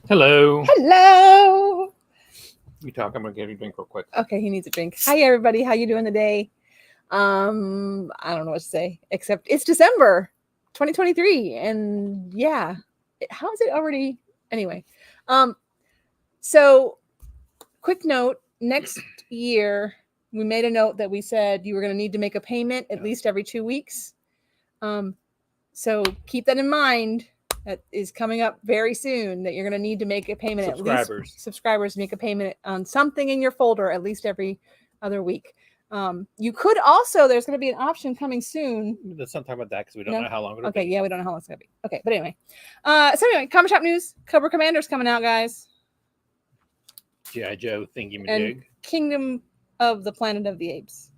Hello. Hello. You talk. I'm gonna get you a drink real quick. Okay, he needs a drink. Hi everybody, how you doing today? I don't know what to say except it's December 2023 and yeah, how is it already anyway? So quick note, next year we made a note that we said you were going to need to make a payment at least every 2 weeks. So keep that in mind. That is coming up very soon that you're going to need to make a payment at least subscribers make a payment on something in your folder at least every other week. You could also, there's going to be an option coming soon. Let's not talk about that because we don't know how long it'll be. be. Yeah, we don't know how long it's going to be. Okay, but anyway. So anyway, Comic Shop News. Cobra Commander's coming out, guys. G.I. Joe thingy-majig. And Kingdom of the Planet of the Apes.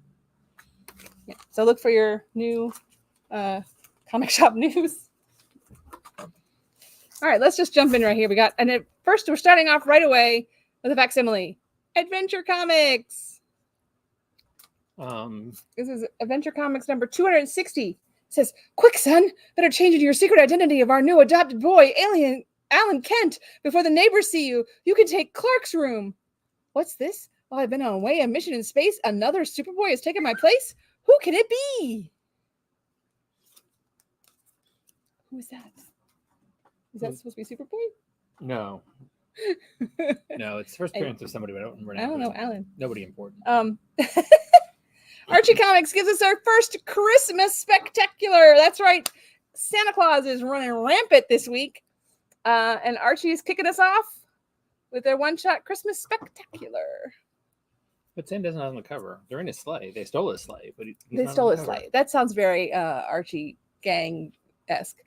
Yeah. So look for your new Comic Shop News. All right, let's just jump in right here. We got, and first we're starting off right away with a facsimile. Adventure Comics. This is Adventure Comics number 260. It says, "Quick, son, better change into your secret identity of our new adopted boy, alien Alan Kent, before the neighbors see you. You can take Clark's room." What's this? While I've been on away a mission in space, another Superboy has taken my place. Who can it be? Who is that? Is that supposed to be Superboy? No. No, it's the first appearance of somebody, but I don't remember. I don't know, Alan. Nobody important. Archie Comics gives us our first Christmas spectacular. That's right. Santa Claus is running rampant this week. And Archie is kicking us off with their one-shot Christmas spectacular. But Santa doesn't have on the cover. They're in his sleigh. They stole his sleigh, but they stole his sleigh. That sounds very Archie gang-esque.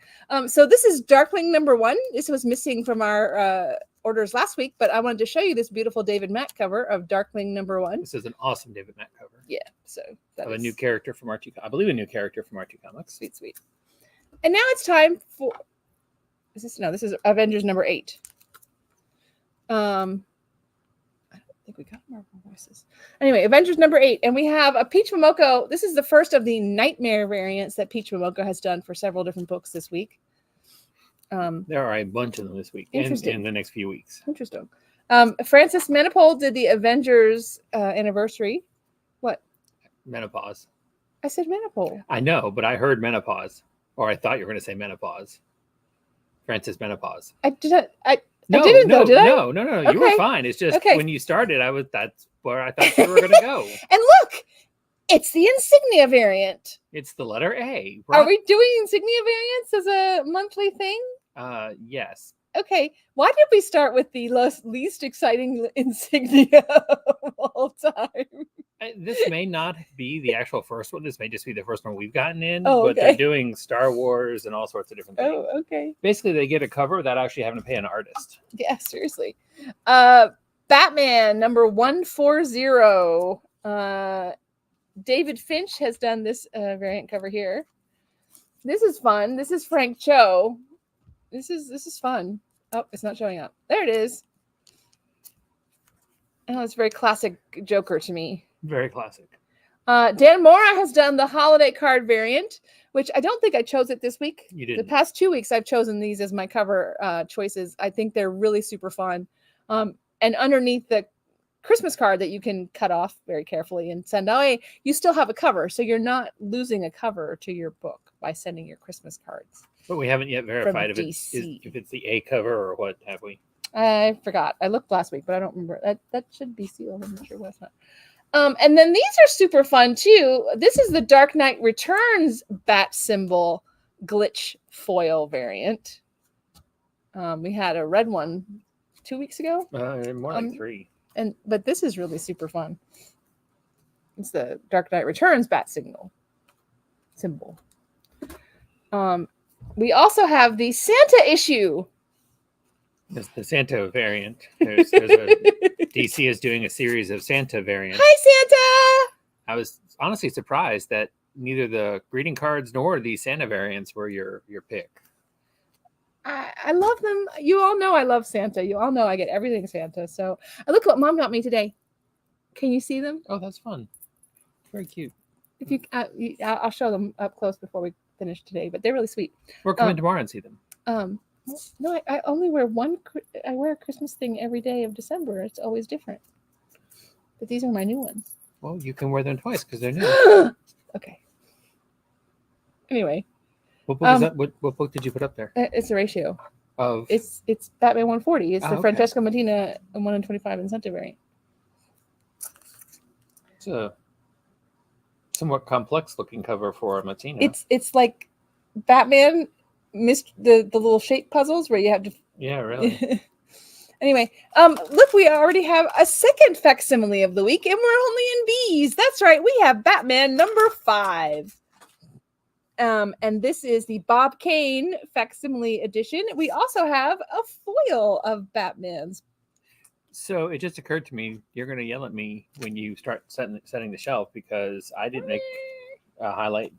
So this is Darkling number 1. This was missing from our orders last week, but I wanted to show you this beautiful David Mack cover of Darkling number 1. This is an awesome David Mack cover. Yeah, so that of a new character from Archie. I believe a new character from Archie Comics. Sweet, sweet. And now it's time for. This is Avengers number 8. I don't think we got Marvel voices. Anyway, Avengers number 8, and we have a Peach Momoko. This is the first of the Nightmare variants that Peach Momoko has done for several different books this week. There are a bunch of them this week and in the next few weeks. Interesting. Francis Menopole did the Avengers anniversary. What? Menopause. I said Menopole. I know, but I heard menopause, or I thought you were going to say menopause. Francis Menopause. I didn't though, did I? No. Okay. You were fine. It's just when you started, that's where I thought you were going to go. And look, it's the insignia variant. It's the letter A. Right? Are we doing insignia variants as a monthly thing? Yes. Okay. Why did we start with the least exciting insignia of all time? This may not be the actual first one. This may just be the first one we've gotten in. But they're doing Star Wars and all sorts of different things. Oh, okay. Basically, they get a cover without actually having to pay an artist. Yeah, seriously. Batman number 140. David Finch has done this variant cover here. This is fun. This is Frank Cho. This is fun. Oh, it's not showing up. There it is. Oh, it's very classic Joker to me. Very classic. Dan Mora has done the holiday card variant, which I don't think I chose it this week. You didn't. The past 2 weeks, I've chosen these as my cover choices. I think they're really super fun. And underneath the Christmas card that you can cut off very carefully and send away, you still have a cover. So you're not losing a cover to your book by sending your Christmas cards. But we haven't yet verified if it's the A cover or what, have we? I forgot. I looked last week, but I don't remember. That should be sealed. I'm not sure what's not. And then these are super fun too. This is the Dark Knight Returns bat symbol glitch foil variant. We had a red one 2 weeks ago. More like 3. But this is really super fun. It's the Dark Knight Returns bat symbol. We also have the Santa issue. It's the Santa variant. DC is doing a series of Santa variants. Hi, Santa! I was honestly surprised that neither the greeting cards nor the Santa variants were your pick. I love them. You all know I love Santa. You all know I get everything Santa. So look what Mom got me today. Can you see them? Oh, that's fun. Very cute. If you, I'll show them up close before we finish today. But they're really sweet. We're coming tomorrow and see them. No, I only wear one. I wear a Christmas thing every day of December. It's always different. But these are my new ones. Well, you can wear them twice because they're new. Okay. Anyway. What book is that? What book did you put up there? It's a ratio. Of It's Batman 140. It's the okay. Francesca Mattina 1 in 25 incentive variant. It's a somewhat complex looking cover for Mattina. It's like Batman missed the little shape puzzles where you have to. Yeah, really. Anyway, look, we already have a second facsimile of the week, and we're only in B's. That's right, we have Batman number 5. And this is the Bob Kane facsimile edition. We also have a foil of Batman's. So it just occurred to me, you're going to yell at me when you start setting the shelf because I didn't make highlight.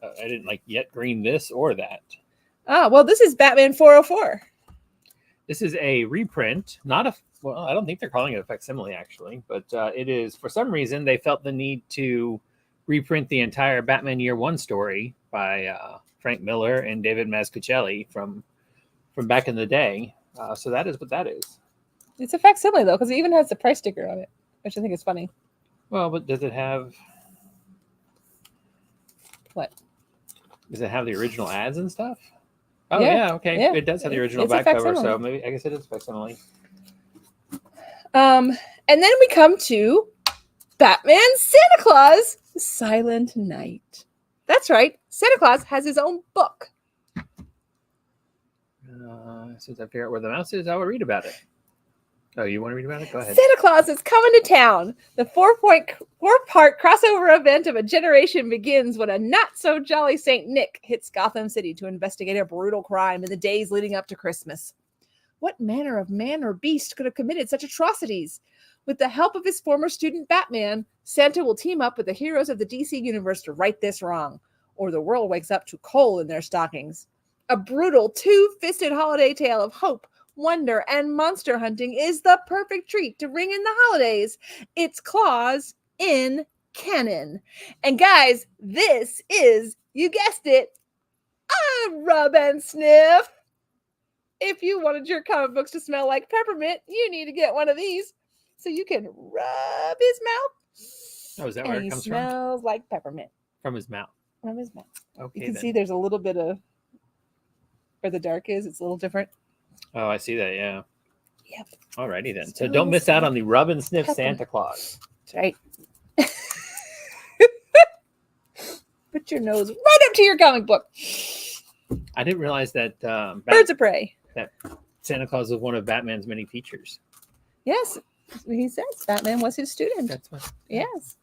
I didn't yet green this or that. Oh, well, this is Batman 404. This is a reprint, not a. Well, I don't think they're calling it a facsimile actually, but it is. For some reason, they felt the need to reprint the entire Batman Year One story by Frank Miller and David Mazzucchelli from back in the day. So that is what that is. It's a facsimile though, because it even has the price sticker on it, which I think is funny. Well, but does it have what? Does it have the original ads and stuff? Oh yeah, okay. Yeah. It does have the original back cover, so maybe I guess it is facsimile. And then we come to Batman Santa Claus Silent Night. That's right. Santa Claus has his own book. Since I figure out where the mouse is, I will read about it. Oh, you want to read about it? Go ahead. Santa Claus is coming to town. The four-part crossover event of a generation begins when a not-so-jolly Saint Nick hits Gotham City to investigate a brutal crime in the days leading up to Christmas. What manner of man or beast could have committed such atrocities? With the help of his former student Batman, Santa will team up with the heroes of the DC universe to right this wrong, or the world wakes up to coal in their stockings. A brutal, two-fisted holiday tale of hope, wonder, and monster hunting is the perfect treat to ring in the holidays. It's Claus in canon. And guys, this is, you guessed it, a rub and sniff. If you wanted your comic books to smell like peppermint, you need to get one of these so you can rub his mouth. Oh, is that where it comes from? Smells like peppermint. From his mouth. From his mouth. Okay. You can see there's a little bit of where the dark is. It's a little different. Oh, I see that. Yeah. Yep. Alrighty then. So don't miss out on the rub and sniff Santa Claus. That's right. Put your nose right up to your comic book. I didn't realize that Birds of Prey. That Santa Claus was one of Batman's many teachers. Yes, he says Batman was his student. That's what. Yes.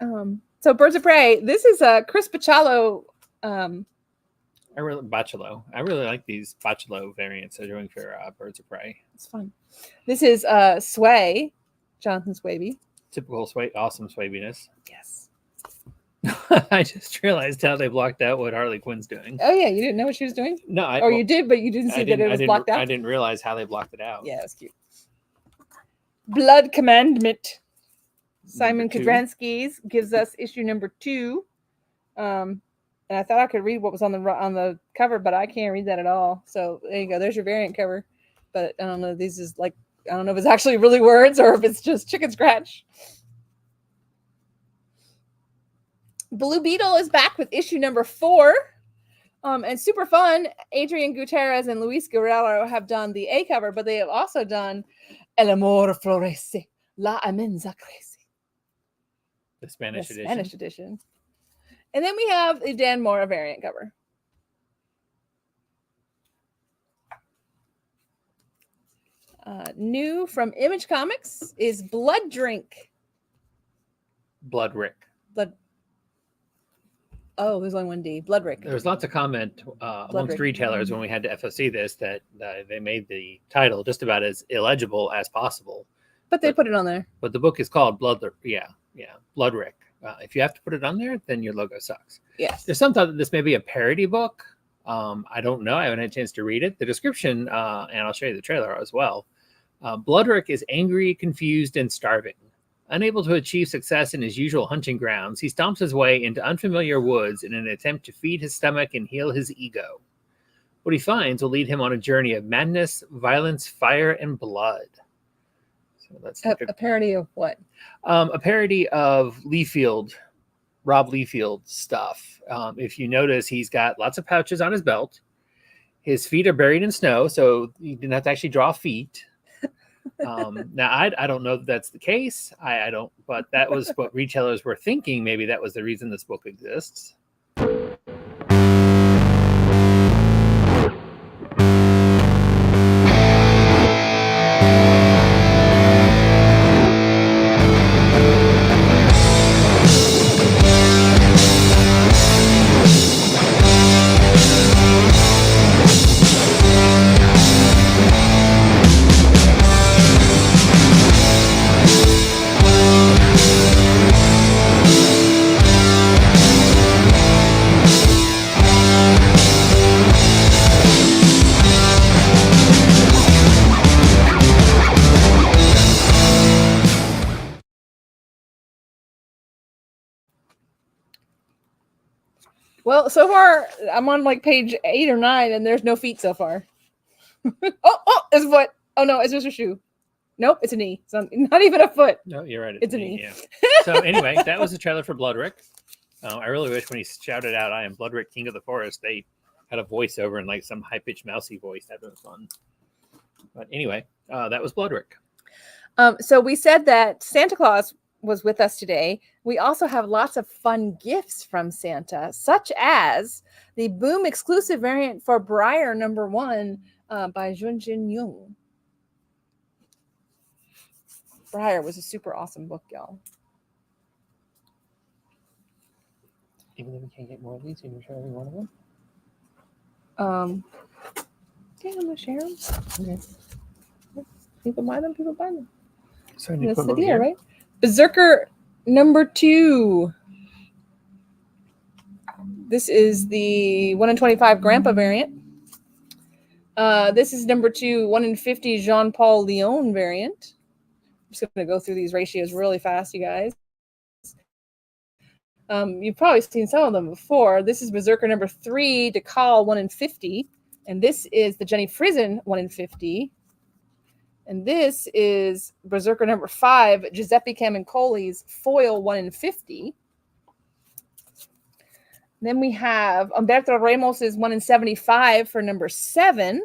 So Birds of Prey. This is a Chris Bachalo. I really like these Bachalo variants they're doing for Birds of Prey. It's fun. This is Sway, Jonathan Swaby. Typical Sway, awesome Swabiness. Yes. I just realized how they blocked out what Harley Quinn's doing. Oh yeah, you didn't know what she was doing? No, you did, but you didn't see that it was blocked out. I didn't realize how they blocked it out. Yeah, it was cute. Blood Commandment. Simon Kudranski's gives us issue number 2. And I thought I could read what was on the cover, but I can't read that at all. So there you go. There's your variant cover. But I don't know. These is I don't know if it's actually really words or if it's just chicken scratch. Blue Beetle is back with issue number 4. And super fun. Adrian Gutierrez and Luis Guerrero have done the A cover, but they have also done El Amor Florece, La Amenza Crece. The Spanish edition. And then we have the Dan Mora variant cover. New from Image Comics is Blood Drink. Blood Rick. Oh, there's only one D. Blood Rick. There was lots of comment amongst retailers when we had to FOC this that they made the title just about as illegible as possible. But they put it on there. But the book is called Blood Rick. If you have to put it on there, then your logo sucks. Yes. There's some thought that this may be a parody book. I don't know. I haven't had a chance to read it. The description, and I'll show you the trailer as well. Bloodrick is angry, confused, and starving. Unable to achieve success in his usual hunting grounds, he stomps his way into unfamiliar woods in an attempt to feed his stomach and heal his ego. What he finds will lead him on a journey of madness, violence, fire, and blood. So that's a parody of what? A parody of Rob Liefeld stuff. If you notice, he's got lots of pouches on his belt. His feet are buried in snow, so you didn't have to actually draw feet. Now, I don't know that that's the case. I don't, but that was what retailers were thinking. Maybe that was the reason this book exists. Well, so far I'm on like page 8 or 9, and there's no feet so far. oh, it's a foot. Oh no, it's just a shoe. Nope, it's a knee. It's not even a foot. No, you're right. It's a knee. Yeah. So anyway, that was the trailer for Bloodrick. I really wish when he shouted out, "I am Bloodrick, King of the Forest," they had a voiceover in like some high-pitched mousy voice. That was fun. But anyway, that was Bloodrick. So we said that Santa Claus was with us today. We also have lots of fun gifts from Santa, such as the Boom exclusive variant for Briar #1 by Junjin Young. Briar was a super awesome book, y'all. Even though we can't get more of these, you can share every one of them. Yeah, I'm gonna share them. Okay. People buy them. People buy them. So that's the deal, right? Berserker #2. This is the 1 in 25 Grandpa variant. This is #2, 1 in 50 Jean-Paul Leon variant. I'm just going to go through these ratios really fast, you guys. You've probably seen some of them before. This is Berserker #3, DeCal 1 in 50. And this is the Jenny Frizen 1 in 50. And this is Berserker #5, Giuseppe Camuncoli's foil 1 in 50. Then we have Humberto Ramos's 1 in 75 for #7.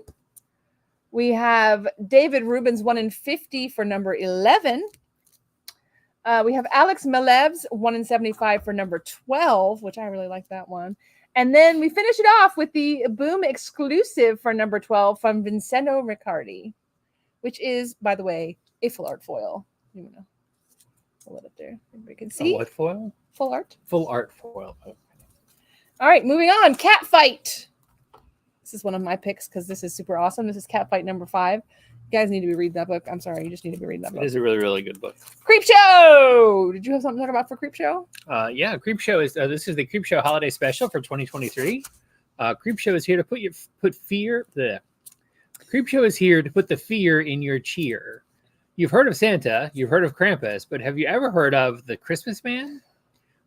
We have David Rubin's 1 in 50 for #11. We have Alex Malev's 1 in 75 for #12, which I really like that one. And then we finish it off with the Boom exclusive for #12 from Vincenzo Riccardi, which is, by the way, a full art foil. You know, hold it up there. Everybody can see. A what foil? Full art. Full art foil. Okay. All right, moving on. Catfight. This is one of my picks because this is super awesome. This is Catfight #5. You guys need to be reading that book. I'm sorry, you just need to be reading that book. It is a really, really good book. Creepshow! Did you have something to talk about for Creepshow? Yeah, Creepshow is this is the Creepshow holiday special for 2023. Creepshow is here to put fear. Creepshow is here to put the fear in your cheer. You've heard of Santa, you've heard of Krampus, but have you ever heard of the Christmas Man?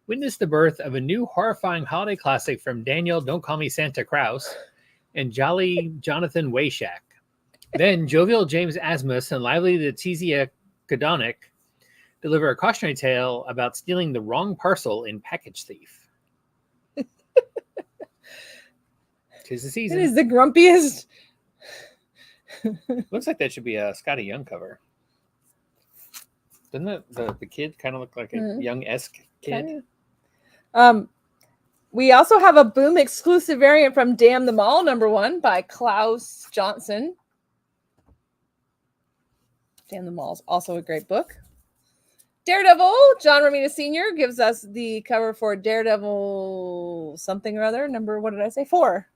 Witness the birth of a new horrifying holiday classic from Daniel Don't Call Me Santa Krause and jolly Jonathan Wayshak. Then jovial James Asmus and lively Letizia Kodonic deliver a cautionary tale about stealing the wrong parcel in Package Thief. 'Tis the season. It is the grumpiest. Looks like that should be a Scotty Young cover. Doesn't the kid kind of look like a young-esque kid? We also have a Boom exclusive variant from Damn Them All #1 by Klaus Johnson. Damn Them All is also a great book. Daredevil, John Romita Sr. gives us the cover for Daredevil something or other. What did I say? 4.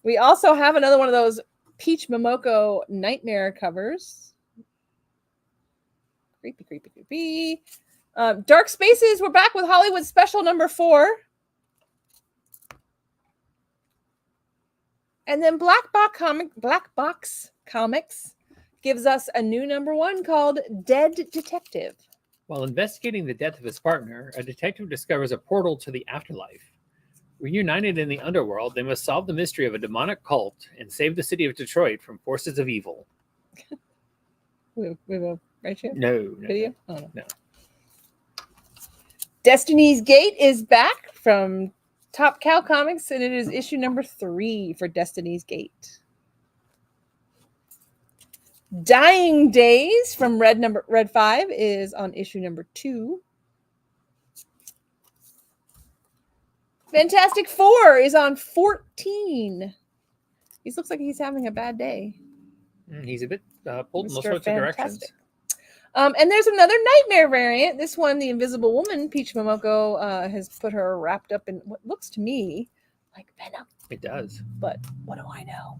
We also have another one of those Peach Momoko Nightmare covers. Creepy, creepy, creepy. Dark Spaces, we're back with Hollywood Special #4. And then Black Box Comics gives us a new #1 called Dead Detective. While investigating the death of his partner, a detective discovers a portal to the afterlife. Reunited in the underworld, they must solve the mystery of a demonic cult and save the city of Detroit from forces of evil. We have a right here? No. Video? Oh, no. No. Destiny's Gate is back from Top Cow Comics, and it is issue number 3 for Destiny's Gate. Dying Days from Red 5 is on issue number 2. Fantastic Four is on 14. He looks like he's having a bad day. He's a bit pulled in all Mr. sorts of directions. Fantastic. And there's another Nightmare variant. This one, the Invisible Woman, Peach Momoko, has put her wrapped up in what looks to me like Venom. It does. But what do I know?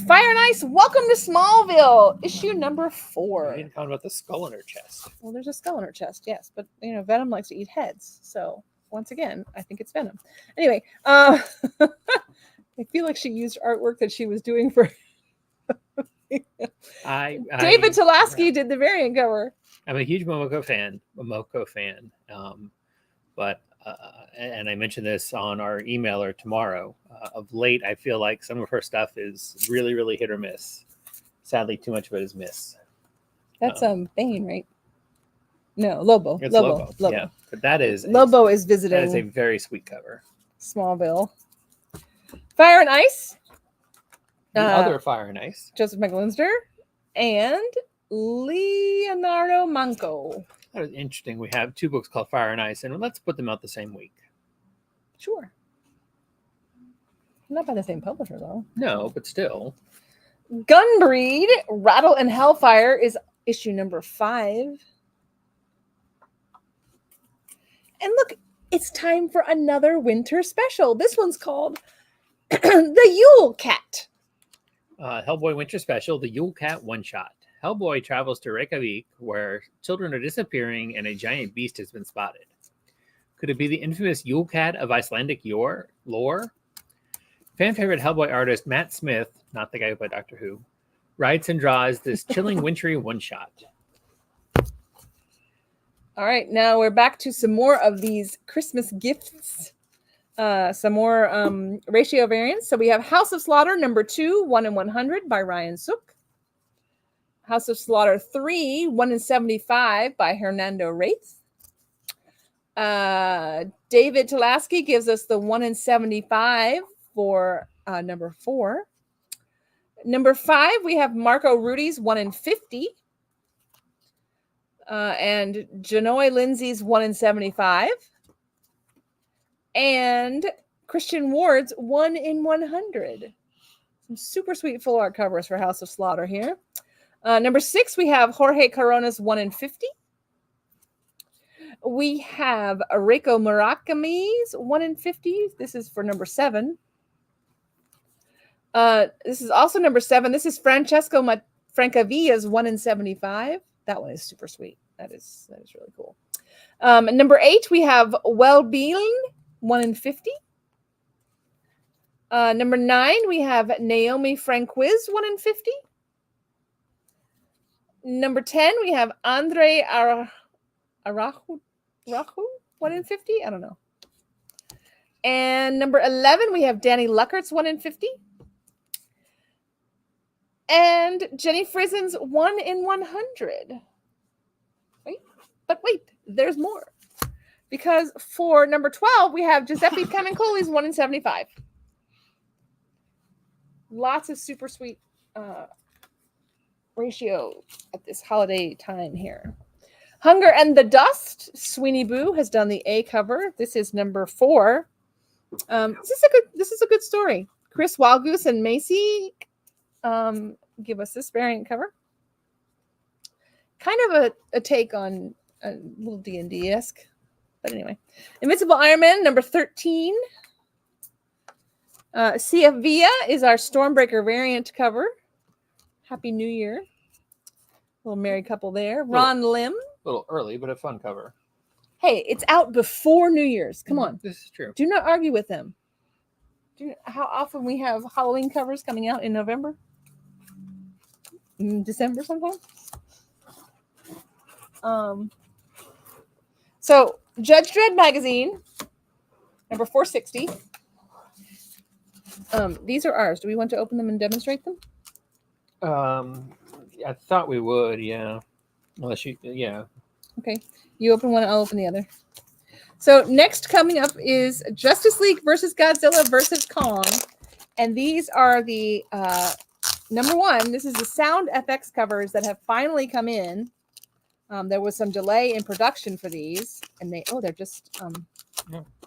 Fire and Ice, Welcome to Smallville, issue number 4. I didn't comment about the skull in her chest. Well, there's a skull in her chest, yes. But, Venom likes to eat heads. So, once again, I think it's Venom. Anyway, I feel like she used artwork that she was doing for... David Tulaski did the variant cover. I'm a huge Momoko fan. But and I mentioned this on our emailer tomorrow. Of late, I feel like some of her stuff is really, really hit or miss. Sadly, too much of it is miss. That's Bane, right? No, Lobo. It's Lobo. Yeah, but that is Lobo is visiting. That is a very sweet cover. Smallville. Fire and Ice. The other Fire and Ice. Joseph McAllister and Leonardo Manco. That is interesting. We have 2 books called Fire and Ice, and let's put them out the same week. Sure. Not by the same publisher, though. No, but still. Gunbreed, Rattle and Hellfire is issue number 5. And look, it's time for another winter special. This one's called The Yule Cat. Hellboy Winter Special, the Yule Cat One-Shot. Hellboy travels to Reykjavik, where children are disappearing and a giant beast has been spotted. Could it be the infamous Yule Cat of Icelandic lore? Fan favorite Hellboy artist Matt Smith, not the guy who played Doctor Who, writes and draws this chilling wintry one-shot. All right, now we're back to some more of these Christmas gifts. Some more ratio variants. So we have House of Slaughter number 2, 1 in 100 by Ryan Sook. House of Slaughter 3, 1 in 75 by Hernando Wraith. David Tulaski gives us the 1 in 75 for number 4. Number 5, we have Marco Rudy's 1 in 50. And Janoy Lindsay's 1 in 75. And Christian Ward's 1 in 100. Some super sweet full art covers for House of Slaughter here. Number 6, we have Jorge Corona's 1 in 50. We have Reiko Murakami's 1 in 50. This is for number 7. This is also number 7. This is Francesco Francavilla's 1 in 75. That one is super sweet. That is really cool. Number 8, we have Wellbeing, 1 in 50. Number 9, we have Naomi Franquiz, 1 in 50. Number 10, we have Andre Arahu, 1 in 50. I don't know. And number 11, we have Danny Luckert's 1 in 50. And Jenny Frizen's 1 in 100. Wait, there's more. Because for number 12, we have Giuseppe Camuncoli's 1 in 75. Lots of super sweet ratio at this holiday time here. Hunger and the Dust. Sweeney Boo has done the A cover. This is number 4. This is a good story. Chris Wildgoose and Macy give us this variant cover. Kind of a take on a little D&D-esque. But anyway. Invincible Iron Man, number 13. CF Villa is our Stormbreaker variant cover. Happy New Year. Little married couple there. Ron Lim. A little early, but a fun cover. Hey, it's out before New Year's. Come on. This is true. Do not argue with them. Do you know how often we have Halloween covers coming out in November? In December sometimes? So, Judge Dredd magazine number 460. These are ours. Do we want to open them and demonstrate them? I thought we would, yeah. Unless you, yeah. Okay. You open one, I'll open the other. So next coming up is Justice League versus Godzilla versus Kong. And these are the number one. This is the Sound FX covers that have finally come in. There was some delay in production for these, and they're just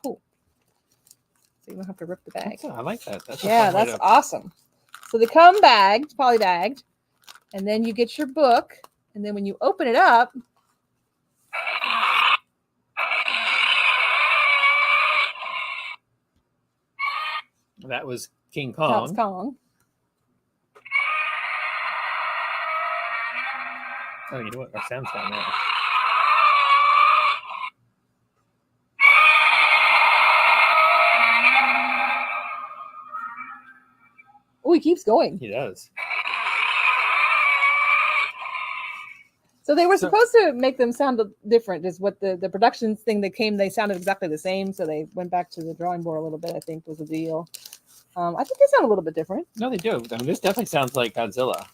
cool. So you don't have to rip the bag. I like that. That's awesome. So they come bagged, poly bagged, and then you get your book, and then when you open it up, that was King Kong. That's Kong. Oh, you know what? Our sound's down there. Oh, he keeps going. He does. So they were supposed to make them sound different, is what the production thing that came, they sounded exactly the same. So they went back to the drawing board a little bit, I think was the deal. I think they sound a little bit different. No, they do. I mean, this definitely sounds like Godzilla.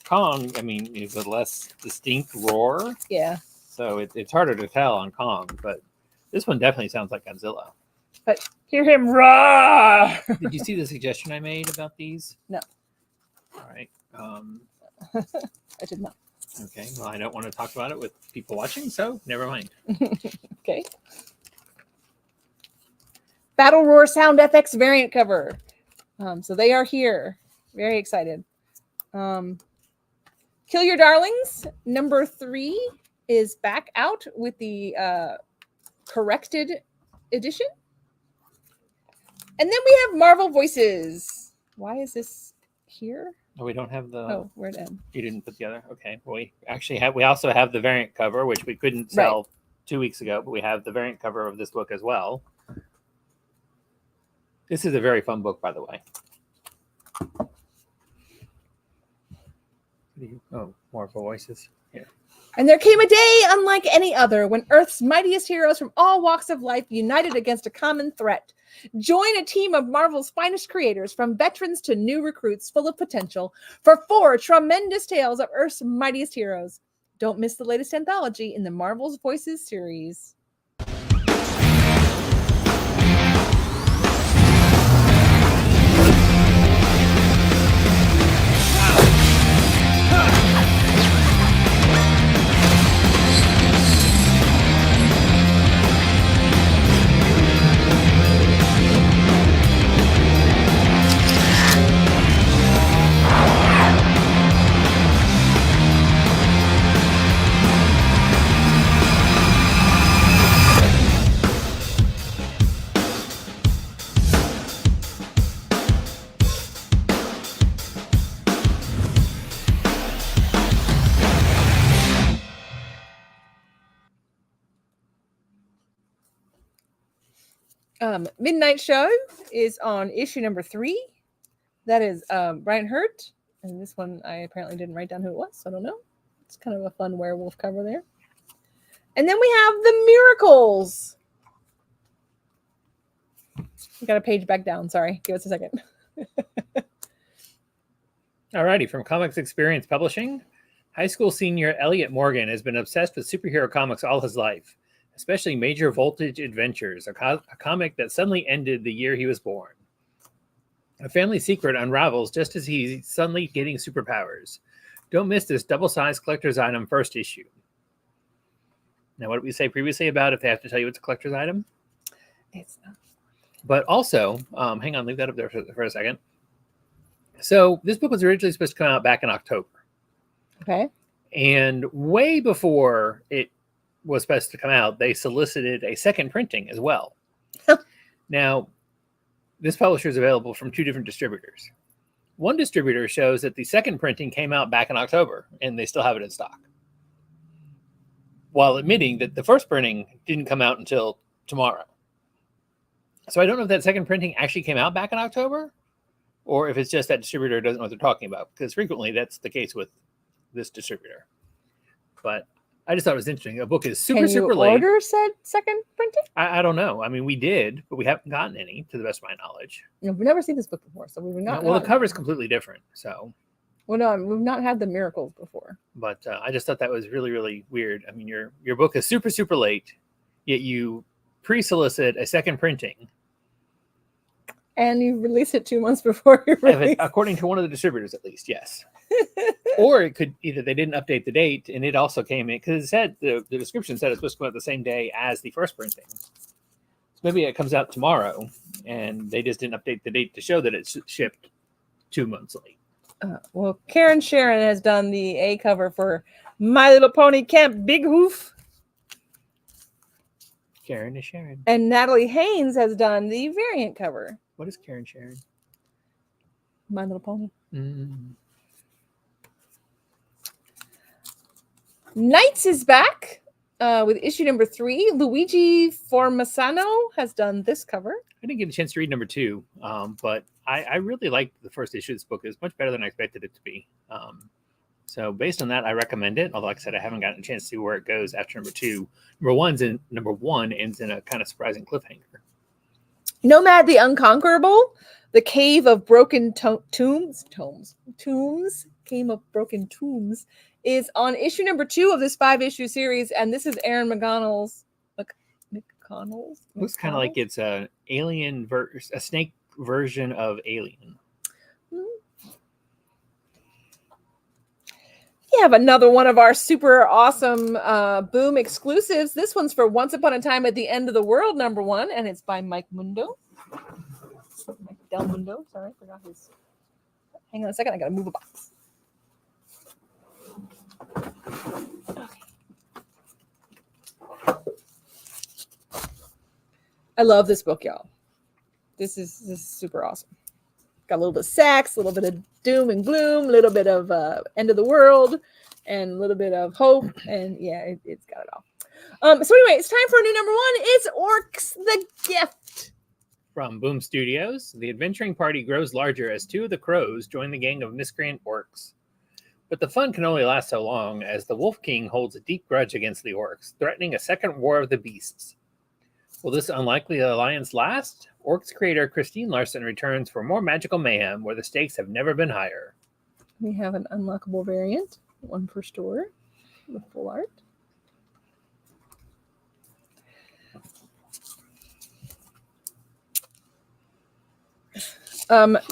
Kong, I mean, is a less distinct roar. Yeah. So it's harder to tell on Kong, but this one definitely sounds like Godzilla. But hear him roar! Did you see the suggestion I made about these? No. All right. I did not. Okay. Well, I don't want to talk about it with people watching, so never mind. Okay. Battle Roar Sound FX variant cover. So they are here. Very excited. Kill Your Darlings, number 3, is back out with the corrected edition. And then we have Marvel Voices. Why is this here? Oh, we don't have the. Oh, where'd it end? You didn't put the other. Okay. Well, we actually have. We also have the variant cover, which we couldn't sell 2 weeks ago, but we have the variant cover of this book as well. This is a very fun book, by the way. Oh, Marvel Voices. Yeah. And there came a day unlike any other when Earth's mightiest heroes from all walks of life united against a common threat. Join a team of Marvel's finest creators, from veterans to new recruits full of potential, for 4 tremendous tales of Earth's mightiest heroes. Don't miss the latest anthology in the Marvel's Voices series. Midnight Show is on issue number 3. That is Brian Hurt. And this one, I apparently didn't write down who it was, so I don't know. It's kind of a fun werewolf cover there. And then we have The Miracles. We got a page back down. Sorry. Give us a second. Alrighty. From Comics Experience Publishing, high school senior Elliot Morgan has been obsessed with superhero comics all his life, especially Major Voltage Adventures, a comic that suddenly ended the year he was born. A family secret unravels just as he's suddenly getting superpowers. Don't miss this double-sized collector's item first issue. Now, what did we say previously about if they have to tell you it's a collector's item? It's not. But also, hang on, leave that up there for a second. So this book was originally supposed to come out back in October. Okay. And way before it was supposed to come out, they solicited a second printing as well. Now, this publisher is available from 2 different distributors. One distributor shows that the second printing came out back in October, and they still have it in stock, while admitting that the first printing didn't come out until tomorrow. So I don't know if that second printing actually came out back in October, or if it's just that distributor doesn't know what they're talking about, because frequently that's the case with this distributor. But I just thought it was interesting. The book is super, Can you super late. order said second printing? I don't know. I mean, we did, but we haven't gotten any, to the best of my knowledge. No, we've never seen this book before, so we've not. Well, the cover is completely different. So, well, no, we've not had the miracles before. but I just thought that was really, really weird. I mean, your book is super, super late, yet you pre-solicit a second printing. And you release it 2 months before you release. According to one of the distributors, at least, yes. Or it could either they didn't update the date, and it also came in because it said the description said it's supposed to come out the same day as the first printing. So maybe it comes out tomorrow, and they just didn't update the date to show that it's shipped 2 months late. Well, Karen Sharon has done the A cover for My Little Pony Camp Big Hoof. Karen is Sharon. And Natalie Haynes has done the variant cover. What is Karen Sharon? My Little Pony. Knights is back with issue number 3. Luigi Formasano has done this cover. I didn't get a chance to read number 2, but I really liked the first issue of this book. It was much better than I expected it to be. So based on that, I recommend it. Although, like I said, I haven't gotten a chance to see where it goes after number 2. Number one ends in a kind of surprising cliffhanger. Nomad the Unconquerable, the Cave of Broken Tombs, Cave of Broken Tombs, is on issue number 2 of this 5-issue series, and this is Aaron McConnell's. Looks kind of like it's a a snake version of Alien. We have another one of our super awesome Boom exclusives. This one's for Once Upon a Time at the End of the World, number 1, and it's by Mike Mundo. Mike Del Mundo. Sorry, I forgot his. Hang on a second. I got to move a box. I love this book, y'all. This is super awesome. Got a little bit of sex, a little bit of doom and gloom, a little bit of end of the world, and a little bit of hope. And yeah, it's got it all. So anyway, it's time for a new number 1. It's Orcs the Gift. From Boom Studios, the adventuring party grows larger as 2 of the crows join the gang of miscreant orcs. But the fun can only last so long, as the Wolf King holds a deep grudge against the orcs, threatening a second War of the Beasts. Will this unlikely alliance last? Orcs creator Christine Larson returns for more magical mayhem where the stakes have never been higher. We have an unlockable variant, 1 per store, with full art.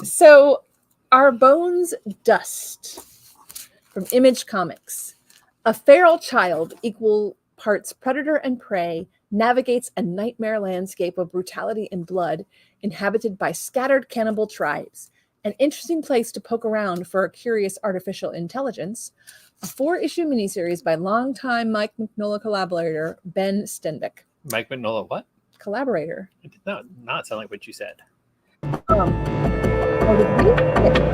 So Our Bones Dust from Image Comics. A feral child, equal parts predator and prey, navigates a nightmare landscape of brutality and blood inhabited by scattered cannibal tribes. An interesting place to poke around for a curious artificial intelligence. A 4-issue miniseries by longtime Mike Mignola collaborator Ben Stenbeck. Mike Mignola, what? Collaborator. It did not sound like what you said. Oh, did we? Yeah.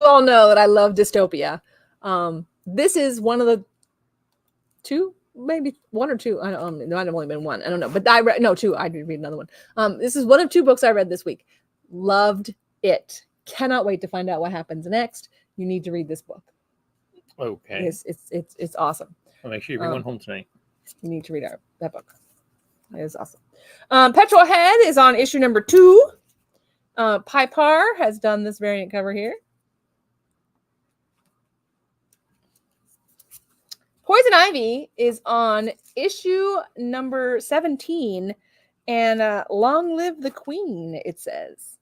All know that I love dystopia. This is one of the 2, maybe 1 or 2. I don't know. It might have only been 1. I don't know. But I read 2. I did read another one. This is one of 2 books I read this week. Loved it. Cannot wait to find out what happens next. You need to read this book. Okay. It's awesome. I'll make sure you bring one home tonight. You need to read that book. It is awesome. Petrol Head is on issue number 2. Pipar has done this variant cover here. Poison Ivy is on issue number 17, and long live the queen, it says.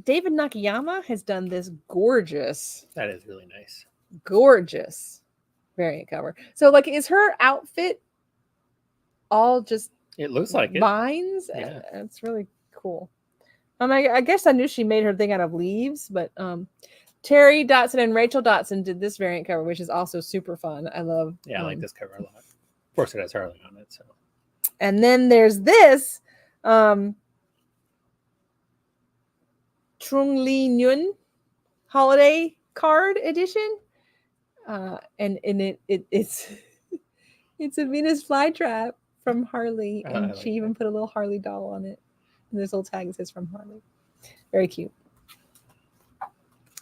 David Nakayama has done this gorgeous. That is really nice. Gorgeous variant cover. So, like, is her outfit all just It looks like it. vines? Yeah. It's really cool. I guess I knew she made her thing out of leaves, but Terry Dotson and Rachel Dotson did this variant cover, which is also super fun. I love. Yeah, I like this cover a lot. Of course, it has Harley on it. So. And then there's this Trung Li Nyun holiday card edition, and it's it's a Venus flytrap from Harley, and she even put a little Harley doll on it. And this little tag says from Harley. Very cute.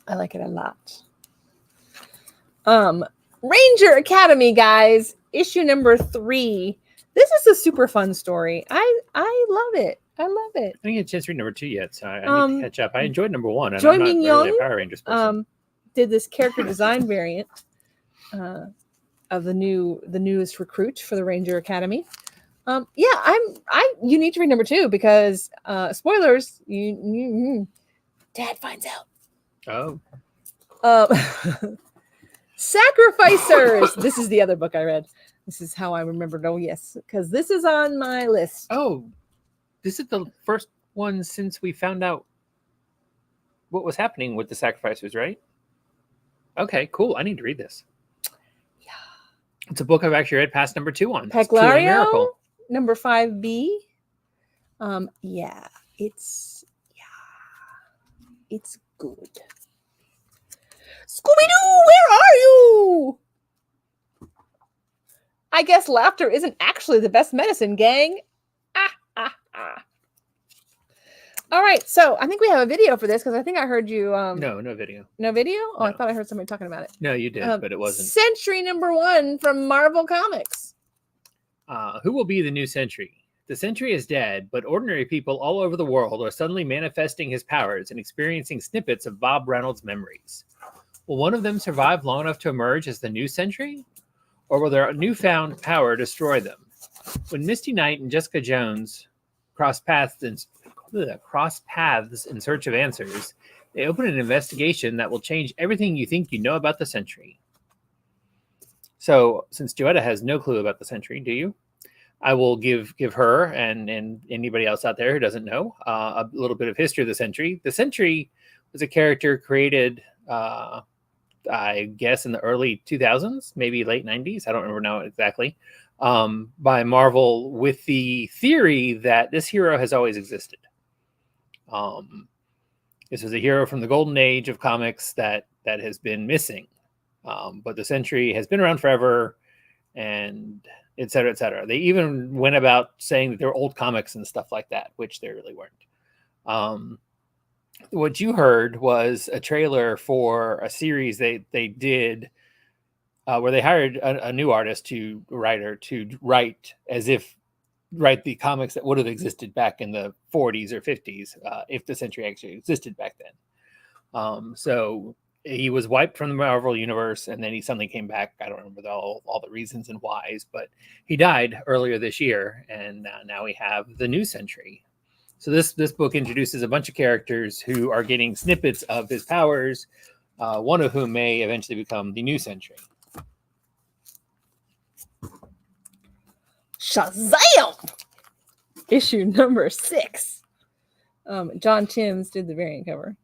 I like it a lot. Ranger Academy, guys, issue number 3. This is a super fun story. I love it. I love it. I didn't get a chance to read number 2 yet, so I need to catch up. I enjoyed number 1, and Joy I'm not Ming really Young, a Power Rangers person. Did this character design variant of the newest recruit for the Ranger Academy. You need to read number 2 because spoilers. Dad finds out. Oh. Sacrificers. This is the other book I read. This is how I remembered. Oh yes, because this is on my list. Oh, this is the first one since we found out what was happening with the sacrificers, right? Okay, cool. I need to read this. Yeah, it's a book I've actually read past number 2 on. Peglario, number 5B. It's good. Scooby-Doo, where are you? I guess laughter isn't actually the best medicine, gang. All right, so I think we have a video for this because I think I heard you. No video. No video? Oh, No. I thought I heard somebody talking about it. No, you did, but it wasn't. Century number 1 from Marvel Comics. Who will be the new Sentry? The Sentry is dead, but ordinary people all over the world are suddenly manifesting his powers and experiencing snippets of Bob Reynolds' memories. Will one of them survive long enough to emerge as the new Sentry? Or will their newfound power destroy them? When Misty Knight and Jessica Jones cross paths in search of answers, they open an investigation that will change everything you think you know about the Sentry. So, since Joetta has no clue about the Sentry, do you? I will give her and anybody else out there who doesn't know a little bit of history of the Sentry. The Sentry was a character created, I guess, in the early 2000s, maybe late 90s. I don't remember now exactly. By Marvel with the theory that this hero has always existed. This was a hero from the golden age of comics that has been missing. But the Sentry has been around forever, and et cetera, et cetera. They even went about saying that they were old comics and stuff like that, which they really weren't. What you heard was a trailer for a series they did where they hired a new artist to write the comics that would have existed back in the 40s or 50s if the Sentry actually existed back then. So he was wiped from the Marvel universe, and then he suddenly came back. I don't remember all the reasons and whys, but he died earlier this year, and now we have the new Sentry. So this book introduces a bunch of characters who are getting snippets of his powers, one of whom may eventually become the new Sentry. Shazam! Issue number 6. John Timms did the variant cover.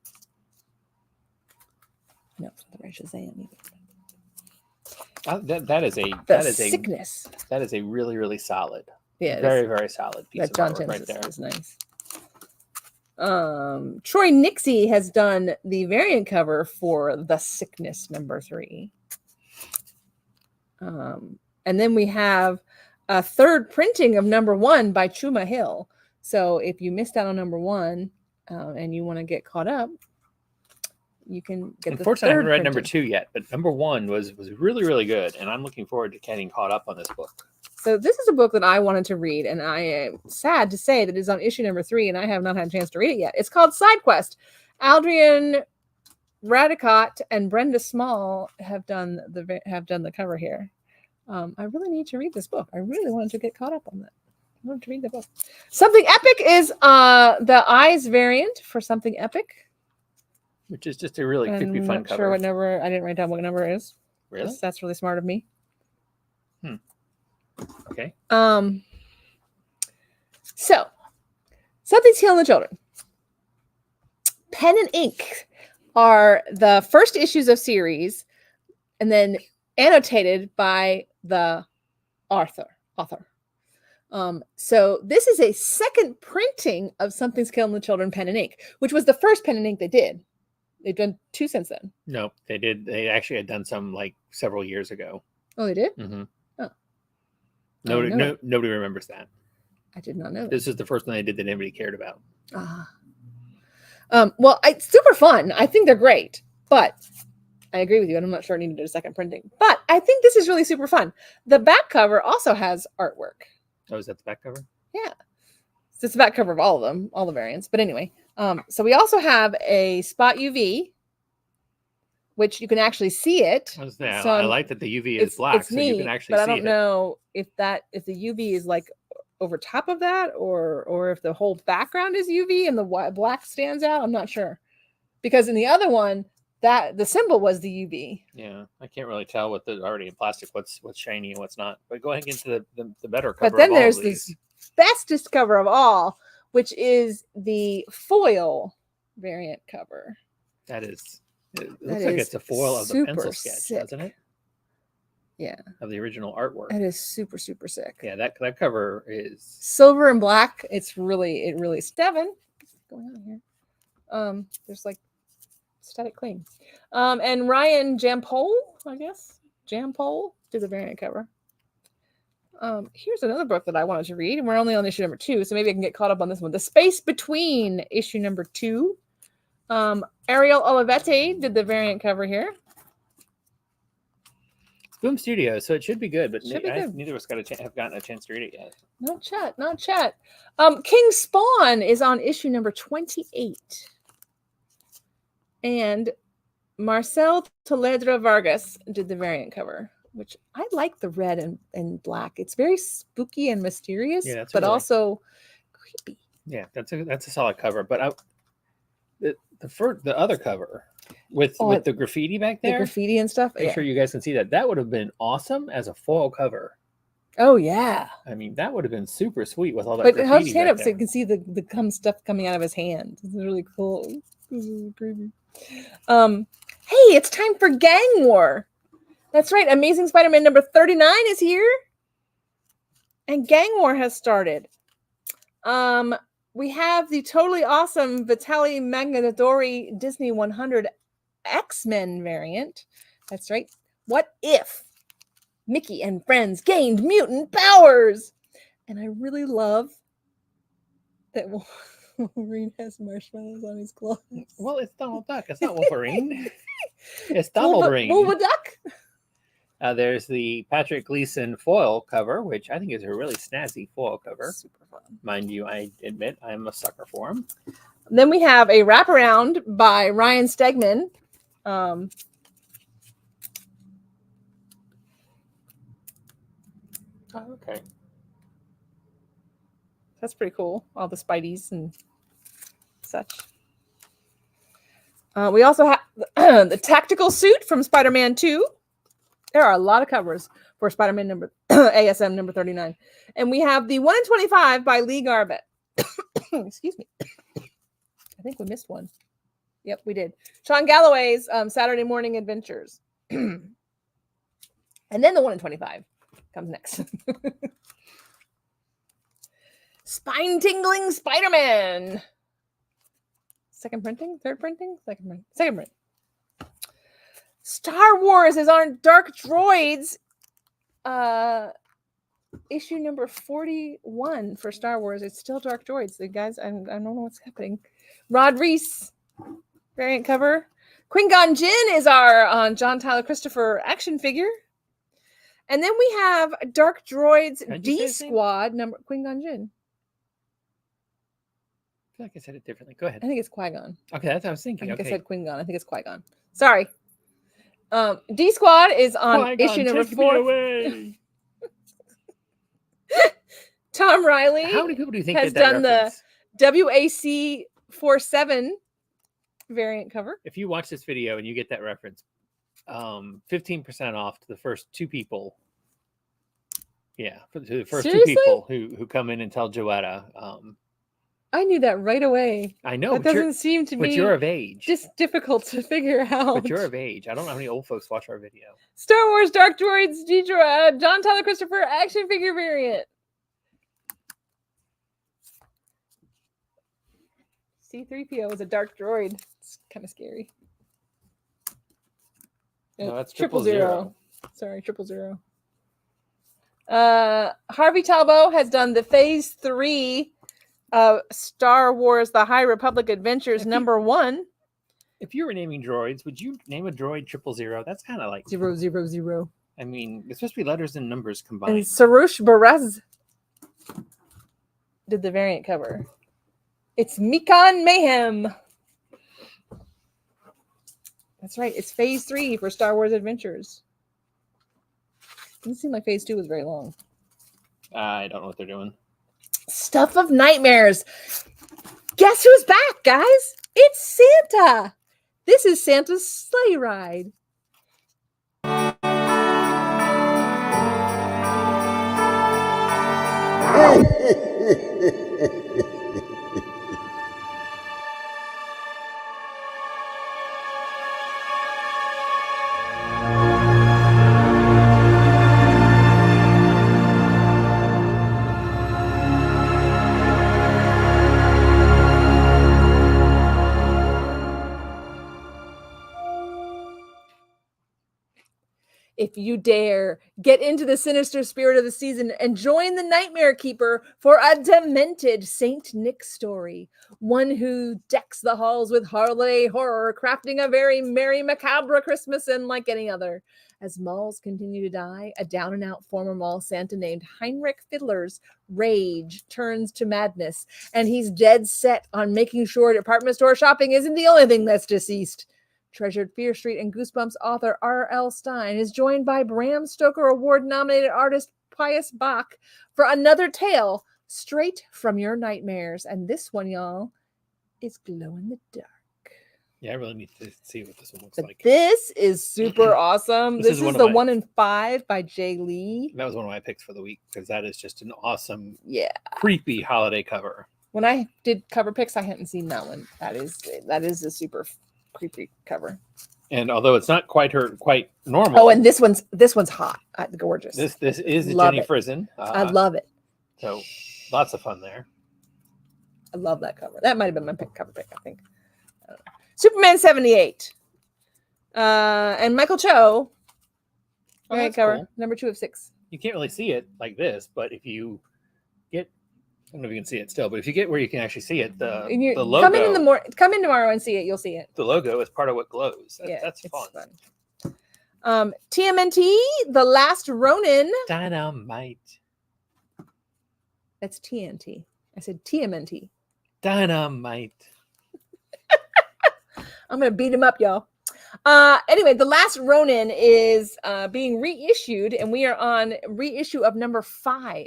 No, it's not the right Shazam either. That is sickness. That is a really, really solid. Yeah, very, very solid piece of John artwork Timms right there. is nice. Troy Nixie has done the variant cover for The Sickness number 3. And then we have a third printing of number 1 by Chuma Hill. So if you missed out on number 1 and you want to get caught up, you can get. Unfortunately, I haven't read number 2 yet, but number 1 was really, really good, and I'm looking forward to getting caught up on this book. So this is a book that I wanted to read, and I am sad to say that it's on issue number 3, and I have not had a chance to read it yet. It's called Side Quest. Adrian Radicott and Brenda Small have done the cover here. I really need to read this book. I really wanted to get caught up on that. I wanted to read the book. Something Epic is the Eyes variant for Something Epic, which is just a really creepy, fun cover. Sure, what number? I didn't write down what number it is. Really? That's really smart of me. Okay. So Something's Killing the Children. Pen and ink are the first issues of series, and then annotated by the author. So this is a second printing of Something's Killing the Children pen and ink, which was the first pen and ink they did. They've done 2 since then. No, they did. They actually had done some like several years ago. Oh, they did? Mm-hmm. Oh. Nobody remembers that. I did not know that. This is the first one they did that anybody cared about. Well, it's super fun. I think they're great, but I agree with you. And I'm not sure it needed a second printing, but I think this is really super fun. The back cover also has artwork. Oh, is that the back cover? Yeah. So it's the back cover of all of them, all the variants. But anyway, so we also have a Spot UV, which you can actually see it. So I like that the UV is black, so you can actually see it. But I don't know if the UV is like over top of that, or if the whole background is UV and the black stands out. I'm not sure, because in the other one, that the symbol was the UV. Yeah, I can't really tell with the already in plastic what's shiny and what's not. But go ahead and get into the better cover. But then of all there's of these. this bestest cover of all, which is the foil variant cover. That is. It looks like it's a foil of the pencil sketch, doesn't it? Yeah. Of the original artwork. It is super, super sick. Yeah, that cover is silver and black. It really Devin, what's going on here? There's like static clean. And Ryan Jampole, I guess. Jampole did the variant cover. Here's another book that I wanted to read, and we're only on issue number 2, so maybe I can get caught up on this one. The Space Between, issue number 2. Ariel Olivetti did the variant cover here. It's Boom Studios, so it should be good, but Good. Neither of us have gotten a chance to read it yet. Not chat. King Spawn is on issue number 28. And Marcel Toledra Vargas did the variant cover, which I like the red and black. It's very spooky and mysterious, but also creepy. Yeah, that's a solid cover. But the other cover with the graffiti back there, the graffiti and stuff. Make sure you guys can see that. That would have been awesome as a foil cover. Oh yeah. I mean, that would have been super sweet with all that. But graffiti hold his hand up there. so you can see the stuff coming out of his hand. This is really cool. This is creepy. Hey, it's time for Gang War. That's right. Amazing Spider-Man number 39 is here. And Gang War has started. We have the totally awesome Vitaly Magnadori Disney 100 X-Men variant. That's right. What if Mickey and friends gained mutant powers? And I really love that Wolverine has marshmallows on his clothes. Well, it's Donald Duck. It's not Wolverine. It's Donald-Reen. Duck. There's the Patrick Gleason foil cover, which I think is a really snazzy foil cover. Super fun. Mind you, I admit I'm a sucker for him. Then we have a wraparound by Ryan Stegman. Okay. That's pretty cool. All the Spideys and such. We also have the tactical suit from Spider-Man 2. There are a lot of covers for Spider-Man ASM number 39. And we have the 1 in 25 by Lee Garbett. Excuse me. I think we missed one. Yep, we did. Sean Galloway's Saturday Morning Adventures. And then the 1 in 25 comes next. Spine-tingling Spider-Man. Second printing? Third printing? Second print. Star Wars is on Dark Droids. Issue number 41 for Star Wars. It's still Dark Droids. The guys, I don't know what's happening. Rod Reese variant cover. Qui-Gon Jinn is our John Tyler Christopher action figure. And then we have Dark Droids D Squad number Qui-Gon Jinn. I feel like I said it differently. Go ahead. I think it's Qui-Gon. Okay, that's what I was thinking. I said Qui-Gon. I think it's Qui-Gon. Sorry. D Squad is on Qui-Gon, issue number 4. Take me away. Tom Riley How many people do you think has did that done reference? the WAC 47 variant cover. If you watch this video and you get that reference, 15% off to the first 2 people Yeah, for the first Seriously? 2 people who come in and tell Joetta. I knew that right away. I know, That doesn't seem to but be you're of age. just difficult to figure out. But you're of age. I don't know how many old folks watch our video. Star Wars Dark Droids, John Tyler Christopher action figure variant. C-3PO is a dark droid. It's kind of scary. No, that's 000. Sorry, 000. Harvey Talbot has done the Phase 3 of Star Wars: The High Republic Adventures #1. If you were naming droids, would you name a droid 000? That's kind of like 000. I mean, it's supposed to be letters and numbers combined. And Sarosh Baraz did the variant cover. It's Mikan Mayhem. That's right. It's Phase 3 for Star Wars Adventures. Doesn't seem like Phase 2 was very long. I don't know what they're doing. Stuff of Nightmares. Guess who's back, guys? It's Santa. This is Santa's sleigh ride. If you dare, get into the sinister spirit of the season and join the Nightmare Keeper for a demented Saint Nick story. One who decks the halls with holiday horror, crafting a very merry, macabre Christmas unlike any other. As malls continue to die, a down-and-out former mall Santa named Heinrich Fiddler's rage turns to madness, and he's dead set on making sure department store shopping isn't the only thing that's deceased. Treasured Fear Street and Goosebumps author R.L. Stine is joined by Bram Stoker Award-nominated artist Pius Bach for another tale straight from your nightmares. And this one, y'all, is Glow in the Dark. Yeah, I really need to see what this one looks But like. this is super awesome. This is the 1 in 5 by Jay Lee. That was one of my picks for the week because that is just an awesome, Yeah, creepy holiday cover. When I did cover picks, I hadn't seen that one. That is a super creepy cover. And although it's not quite normal. Oh, and this one's hot, gorgeous. This is Love Jenny it. Frison. I love it. So lots of fun there. I love that cover. That might have been my cover pick, I think. Superman 78. And Michael Cho. Oh, Right, that's cover. cool. Number 2 of 6. You can't really see it like this, but if you get, I don't know if you can see it still, but if you get where you can actually see it, the logo. Come in tomorrow and see it. You'll see it. The logo is part of what glows. That's it's fun. TMNT, The Last Ronin. Dynamite. That's TNT. I said TMNT. Dynamite. I'm going to beat him up, y'all. Anyway, The Last Ronin is being reissued, and we are on reissue of number 5.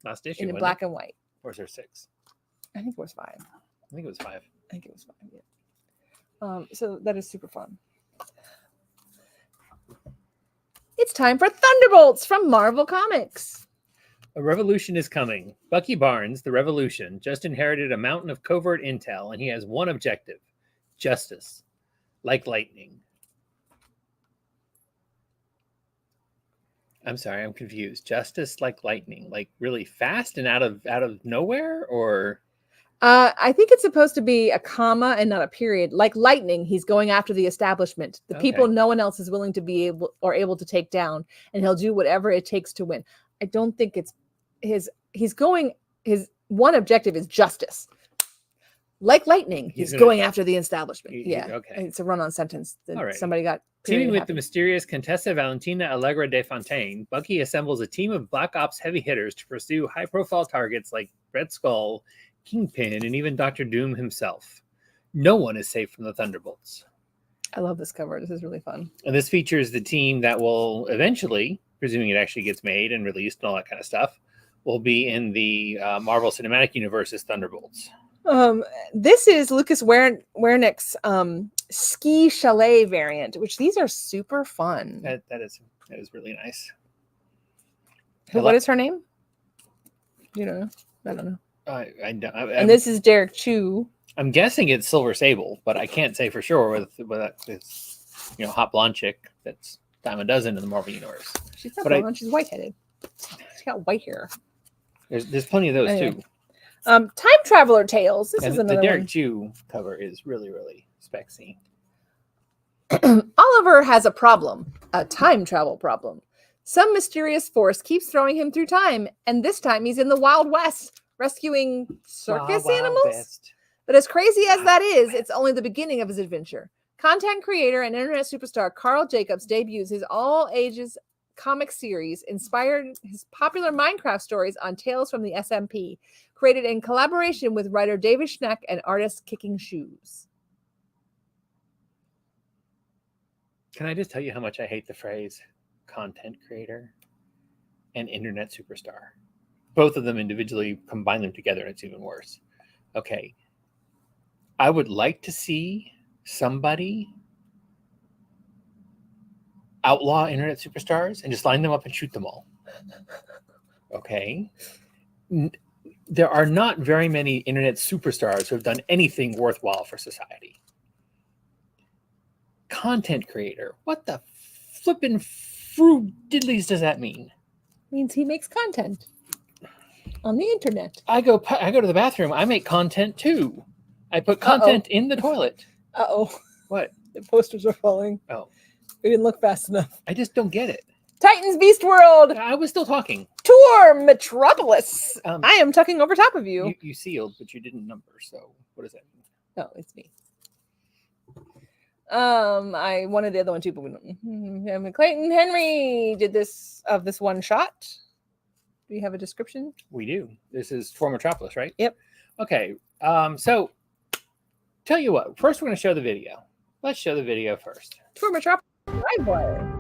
Last issue. In black and white. Or is there 6? I think it was 5. I think it was 5. Yeah. So that is super fun. It's time for Thunderbolts from Marvel Comics. A revolution is coming. Bucky Barnes, the Revolution, just inherited a mountain of covert intel, and he has one objective: justice, like lightning. I'm sorry, I'm confused. Justice like lightning, like really fast and out of nowhere, or? I think it's supposed to be a comma and not a period. Like lightning, he's going after the establishment, the people no one else is willing to be able to take down, and he'll do whatever it takes to win. I don't think it's his one objective is justice. Like lightning, he's going after the establishment. Okay. It's a run-on sentence. Right. Somebody got teaming with the mysterious Contessa Valentina Allegra de Fontaine. Bucky assembles a team of Black Ops heavy hitters to pursue high-profile targets like Red Skull, Kingpin, and even Dr. Doom himself. No one is safe from the Thunderbolts. I love this cover. This is really fun. And this features the team that will eventually, presuming it actually gets made and released and all that kind of stuff, will be in the Marvel Cinematic Universe's Thunderbolts. This is Lucas Wernick's Ski Chalet variant, which these are super fun. That is really nice. What is her name? You don't know? I don't know. I don't. And this is Derek Chu. I'm guessing it's Silver Sable, but I can't say for sure with this, hot blonde chick that's dime a dozen in the Marvel universe. She's not blonde. She's white-headed. She's got white hair. There's plenty of those too. Time Traveler Tales. This is another the Derek one. Chu cover is really, really spexy. Oliver has a problem, a time travel problem. Some mysterious force keeps throwing him through time, and this time he's in the Wild West, rescuing circus animals. West. But as crazy as that is, it's only the beginning of his adventure. Content creator and internet superstar Carl Jacobs debuts his all-ages comic series, inspired his popular Minecraft stories on Tales from the SMP, created in collaboration with writer David Schneck and artist Kicking Shoes. Can I just tell you how much I hate the phrase content creator and internet superstar? Both of them individually, combine them together, and it's even worse. Okay. I would like to see somebody outlaw internet superstars and just line them up and shoot them all. Okay. There are not very many internet superstars who have done anything worthwhile for society. Content creator. What the flippin' fruit diddlies does that mean? Means he makes content on the internet. I go to the bathroom. I make content too. I put content in the toilet. What? The posters are falling. Oh. We didn't look fast enough. I just don't get it. Titans Beast World. I was still talking. Tour Metropolis. I am tucking over top of you. You sealed, but you didn't number. So what does that mean? Oh, it's me. I wanted the other one too, but we don't. Clayton Henry did this one shot. Do you have a description? We do. This is for Metropolis, right? Yep. Okay. So tell you what. First, we're going to show the video. Let's show the video first. Tour Metropolis Livewire.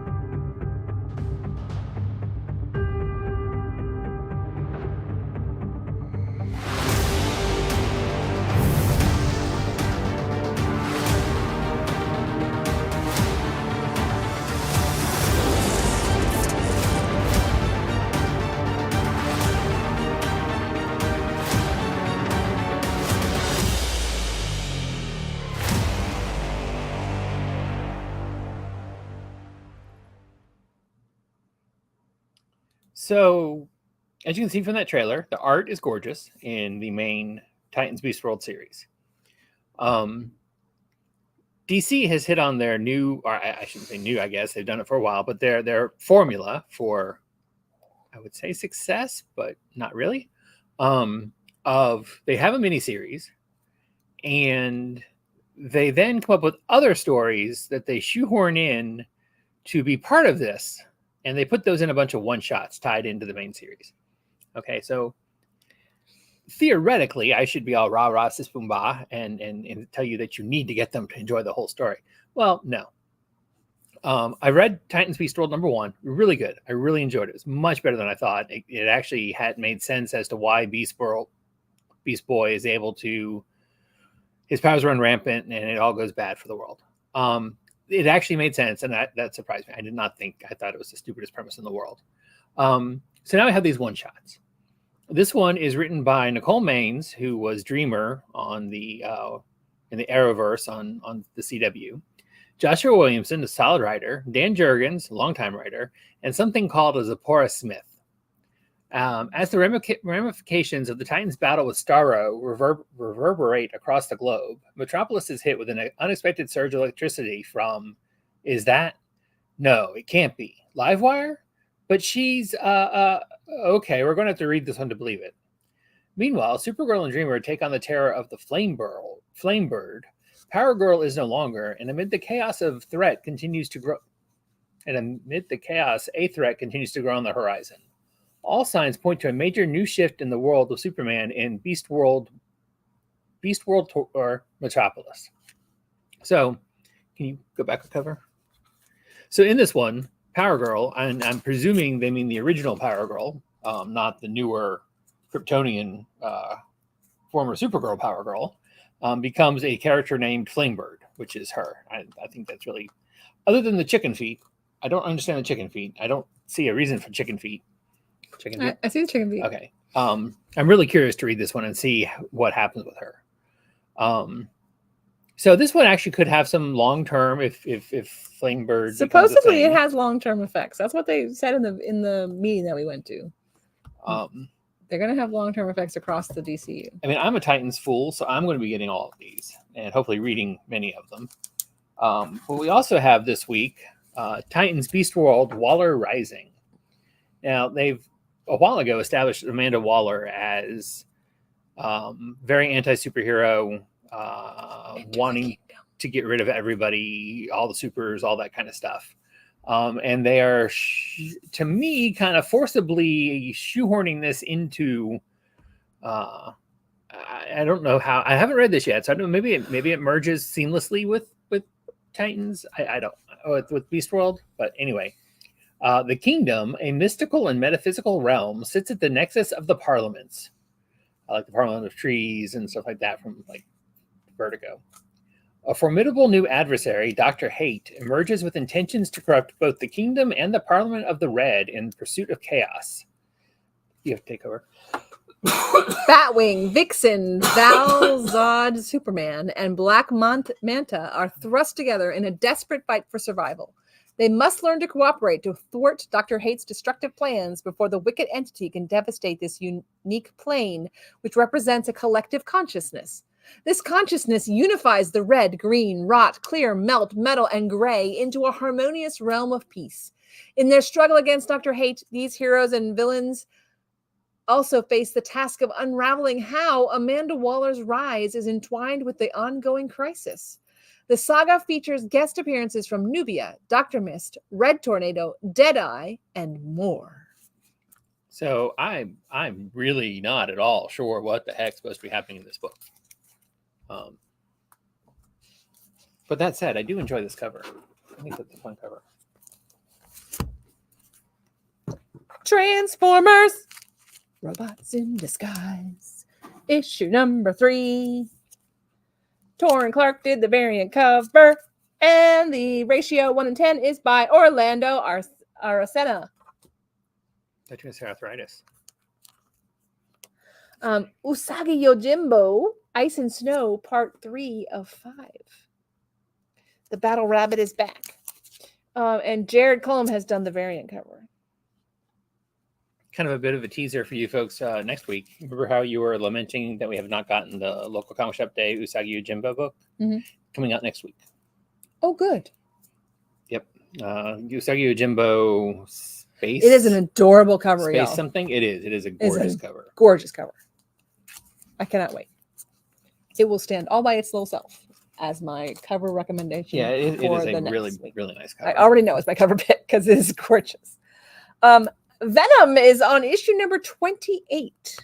So, as you can see from that trailer, the art is gorgeous in the main Titans Beast World series. DC has hit on their new, or I shouldn't say new, I guess they've done it for a while, but their formula for, I would say, success, but not really. They have a miniseries, and they then come up with other stories that they shoehorn in to be part of this. And they put those in a bunch of one-shots tied into the main series. Okay, so theoretically, I should be all rah-rah, sis-boom-bah, and tell you that you need to get them to enjoy the whole story. Well, no. I read Titans Beast World #1. Really good. I really enjoyed it. It was much better than I thought. It actually had made sense as to why Beast Boy is able to... His powers run rampant, and it all goes bad for the world. It actually made sense, and that surprised me. I thought it was the stupidest premise in the world. So now I have these one-shots. This one is written by Nicole Maines, who was Dreamer on the in the Arrowverse on the CW. Joshua Williamson, a solid writer. Dan Jurgens, a longtime writer, and something called a Zipporah Smith. As the ramifications of the Titans' battle with Starro reverberate across the globe, Metropolis is hit with an unexpected surge of electricity from, is that? No, it can't be. Livewire? But she's, okay, we're going to have to read this one to believe it. Meanwhile, Supergirl and Dreamer take on the terror of the Flamebird. Power Girl is no longer, and amid the chaos of threat continues to grow. And amid the chaos, a threat continues to grow on the horizon. All signs point to a major new shift in the world of Superman in Beast World or Metropolis. So, can you go back a cover? So in this one, Power Girl, and I'm presuming they mean the original Power Girl, not the newer Kryptonian former Supergirl Power Girl, becomes a character named Flamebird, which is her. I think that's really, other than the chicken feet, I don't understand the chicken feet. I don't see a reason for chicken feet. Chicken Beak? I see the chicken beak. Okay. I'm really curious to read this one and see what happens with her. So this one actually could have some long term if Flamebird Supposedly it has long term effects. That's what they said in the meeting that we went to. They're going to have long term effects across the DCU. I mean, I'm a Titans fool, so I'm going to be getting all of these and hopefully reading many of them. But we also have this week Titans Beast World Waller Rising. Now, they've a while ago established Amanda Waller as very anti-superhero, wanting to get rid of everybody, all the supers, all that kind of stuff. And they are, to me, kind of forcibly shoehorning this into. I don't know how. I haven't read this yet, so I don't know. Maybe it merges seamlessly with Titans. I don't with Beast World, but anyway. The kingdom, a mystical and metaphysical realm, sits at the nexus of the parliaments, like the Parliament of Trees and stuff like that from like Vertigo. A formidable new adversary, Dr. Hate, emerges with intentions to corrupt both the kingdom and the Parliament of the Red in pursuit of chaos. You have to take over. Batwing, Vixen, Val Zod, Superman, and Black Manta are thrust together in a desperate fight for survival. They must learn to cooperate to thwart Dr. Hate's destructive plans before the wicked entity can devastate this unique plane, which represents a collective consciousness. This consciousness unifies the red, green, rot, clear, melt, metal, and gray into a harmonious realm of peace. In their struggle against Dr. Hate, these heroes and villains also face the task of unraveling how Amanda Waller's rise is entwined with the ongoing crisis. The saga features guest appearances from Nubia, Dr. Mist, Red Tornado, Deadeye, and more. So I'm really not at all sure what the heck's supposed to be happening in this book. But that said, I do enjoy this cover. I think that's a fun cover. Transformers, Robots in Disguise, issue number 3. Torrin Clark did the variant cover, and the ratio 1:10 is by Orlando Aracena. I think it's arthritis. Usagi Yojimbo, Ice and Snow, part 3 of 5. The Battle Rabbit is back. And Jared Cullum has done the variant cover. Kind of a bit of a teaser for you folks next week. Remember how you were lamenting that we have not gotten the local comic shop day Usagi Yojimbo book? Mm-hmm. Coming out next week. Oh, good. Yep. Usagi Yojimbo Space. It is an adorable cover, Space y'all. Something. It is. It is a gorgeous cover. Gorgeous cover. I cannot wait. It will stand all by its little self as my cover recommendation. Yeah, it is a really nice cover. I already know it's my cover pick because it is gorgeous. Venom is on issue number 28.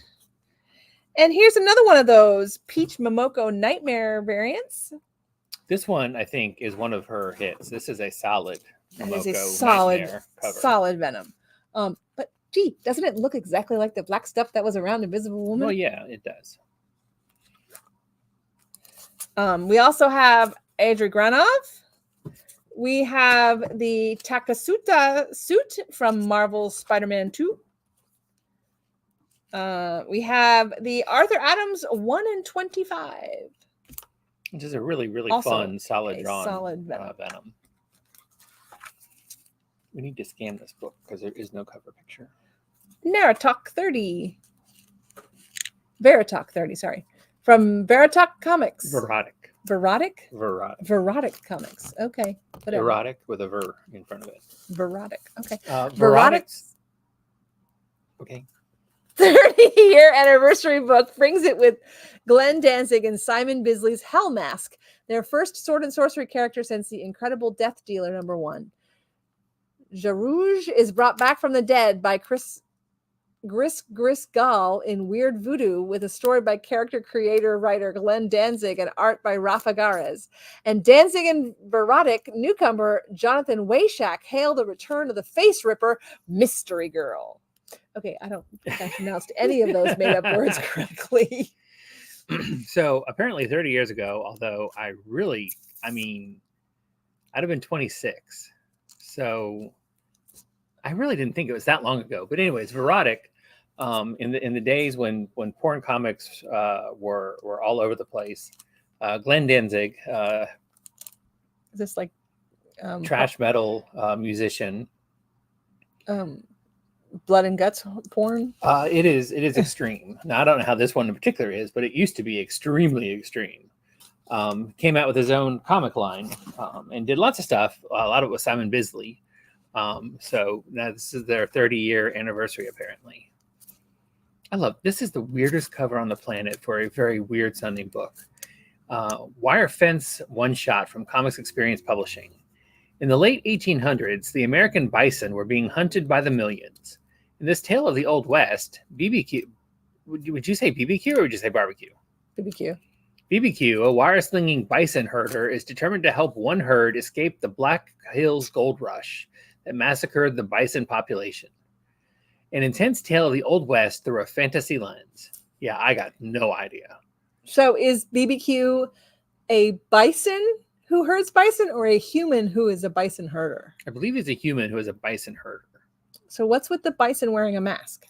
And here's another one of those Peach Momoko Nightmare variants. This one, I think, is one of her hits. This is a solid Momoko Nightmare cover. Solid Venom. But gee, doesn't it look exactly like the black stuff that was around Invisible Woman? Well, yeah, it does. We also have Adri Granov. We have the Takasuta suit from Marvel's Spider-Man 2. We have the Arthur Adams 1 in 25. Which is a really also fun, solid drawn Venom. We need to scan this book because there is no cover picture. Veritalk 30, sorry. From Veritalk Comics. Verotic Comics. Okay. Whatever. Erotic with a ver in front of it. Verotic. Okay. Verotic's. Okay. 30-year anniversary book brings it with Glenn Danzig and Simon Bisley's Hell Mask, their first sword and sorcery character since the Incredible Death Dealer #1. Jarouge is brought back from the dead by Gris Gall in Weird Voodoo with a story by character creator writer Glenn Danzig and art by Rafa Gares. And Danzig and Verotic newcomer Jonathan Wayshak hail the return of the Face Ripper Mystery Girl. Okay, I don't think I pronounced any of those made up words correctly. So apparently 30 years ago, although I'd have been 26. So I really didn't think it was that long ago. But anyways, Verotic, in the days when porn comics were all over the place, Glenn Danzig, Is this like trash metal musician. blood and guts porn? It is extreme. Now I don't know how this one in particular is, but it used to be extremely extreme. Came out with his own comic line and did lots of stuff. A lot of it was Simon Bisley. So now this is their 30-year anniversary, apparently. I love this. Is the weirdest cover on the planet for a very weird sounding book. Wire Fence one shot from Comics Experience Publishing. In the late 1800s, the American bison were being hunted by the millions. In this tale of the Old West, BBQ, would you say BBQ or would you say barbecue? BBQ. BBQ, a wire-slinging bison herder, is determined to help one herd escape the Black Hills gold rush that massacred the bison population. An intense tale of the Old West through a fantasy lens. Yeah, I got no idea. So is BBQ a bison who herds bison or a human who is a bison herder? I believe he's a human who is a bison herder. So what's with the bison wearing a mask?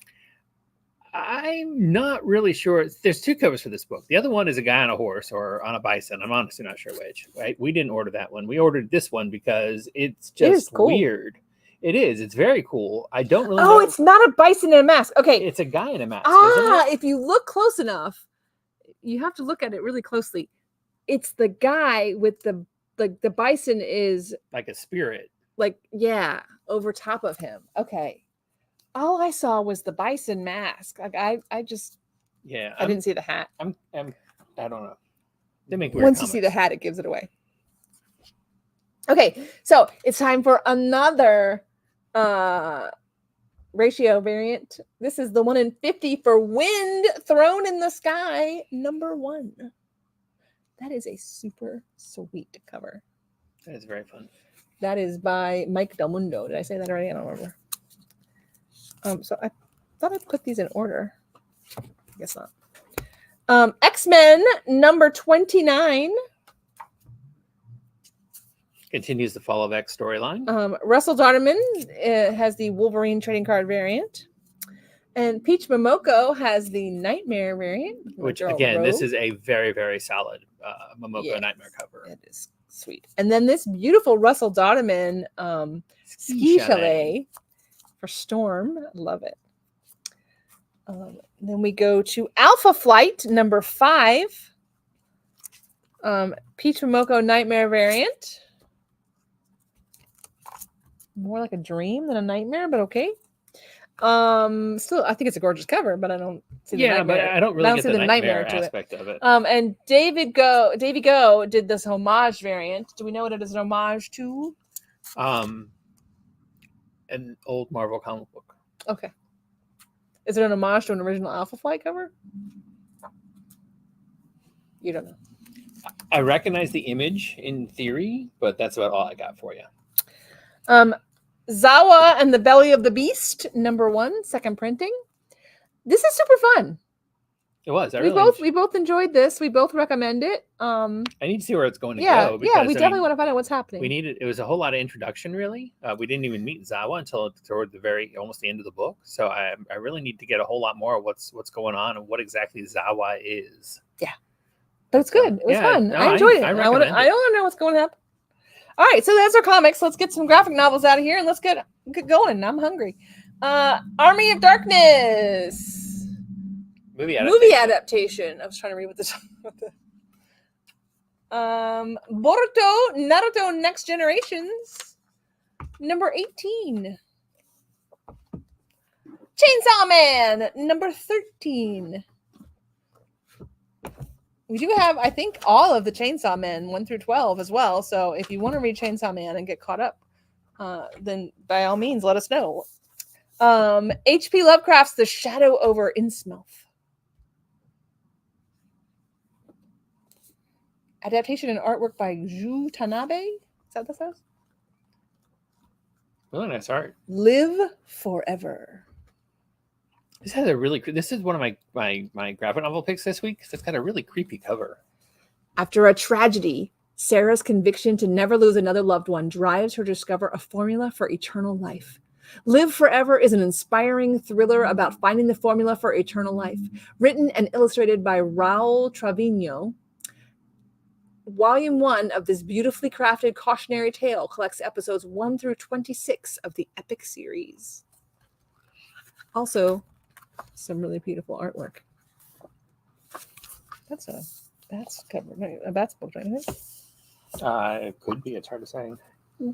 I'm not really sure. There's two covers for this book. The other one is a guy on a horse or on a bison. I'm honestly not sure which. Right? We didn't order that one. We ordered this one because it's just cool. Weird. It is. It's very cool. I don't really know. Oh, it's not a bison in a mask. Okay. It's a guy in a mask. If you look close enough, you have to look at it really closely. It's the guy with the bison is like a spirit. Over top of him. Okay. All I saw was the bison mask. Like I just I didn't see the hat. I don't know. They make weird Once comments. You see the hat, it gives it away. Okay, so it's time for another ratio variant. This is the 1 in 50 for Wind Thrown in the Sky, number 1. That is a super sweet cover. That is very fun. That is by Mike Del Mundo. Did I say that already? I don't remember. So I thought I put these in order. I guess not. X-Men number 29. Continues the Fall of X storyline. Russell Dodderman has the Wolverine trading card variant. And Peach Momoko has the Nightmare variant. Which, again, this is a very, very solid Momoko Nightmare cover. It is sweet. And then this beautiful Russell Dodderman Ski Chalet for Storm. Love it. Then we go to Alpha Flight number 5. Peach Momoko Nightmare variant. More like a dream than a nightmare, but okay. Still, I think it's a gorgeous cover, but I don't see the nightmare. But I don't really get the nightmare aspect of it. And Davy Go did this homage variant. Do we know what it is an homage to? An old Marvel comic book. Okay. Is it an homage to an original Alpha Flight cover? You don't know. I recognize the image in theory, but that's about all I got for you. Zawa and the Belly of the Beast, number 1, second printing. This is super fun. It was. We both enjoyed this. We both recommend it. I need to see where it's going to go. Because, we definitely want to find out what's happening. It was a whole lot of introduction, really. We didn't even meet Zawa until toward almost the end of the book. So I really need to get a whole lot more of what's going on and what exactly Zawa is. Yeah, but it's good. It was fun. No, I enjoyed it. I want to know what's going to happen. All right, so that's our comics. Let's get some graphic novels out of here and let's get going. I'm hungry. Army of Darkness. Movie adaptation. I was trying to read what this. Boruto Naruto Next Generations, number 18. Chainsaw Man, number 13. We do have, I think, all of the Chainsaw Men 1 through 12 as well. So if you want to read Chainsaw Man and get caught up, then by all means, let us know. H.P. Lovecraft's The Shadow over Innsmouth. Adaptation and artwork by Ju Tanabe. Is that what this says? Really nice art. Live Forever. This is one of my graphic novel picks this week because it's got a really creepy cover. After a tragedy, Sarah's conviction to never lose another loved one drives her to discover a formula for eternal life. Live Forever is an inspiring thriller about finding the formula for eternal life. Written and illustrated by Raul Trevino, Volume 1 of this beautifully crafted cautionary tale collects episodes 1 through 26 of the epic series. Also, some really beautiful artwork. That's cover. A Bats book, right? It could be. It's hard to say.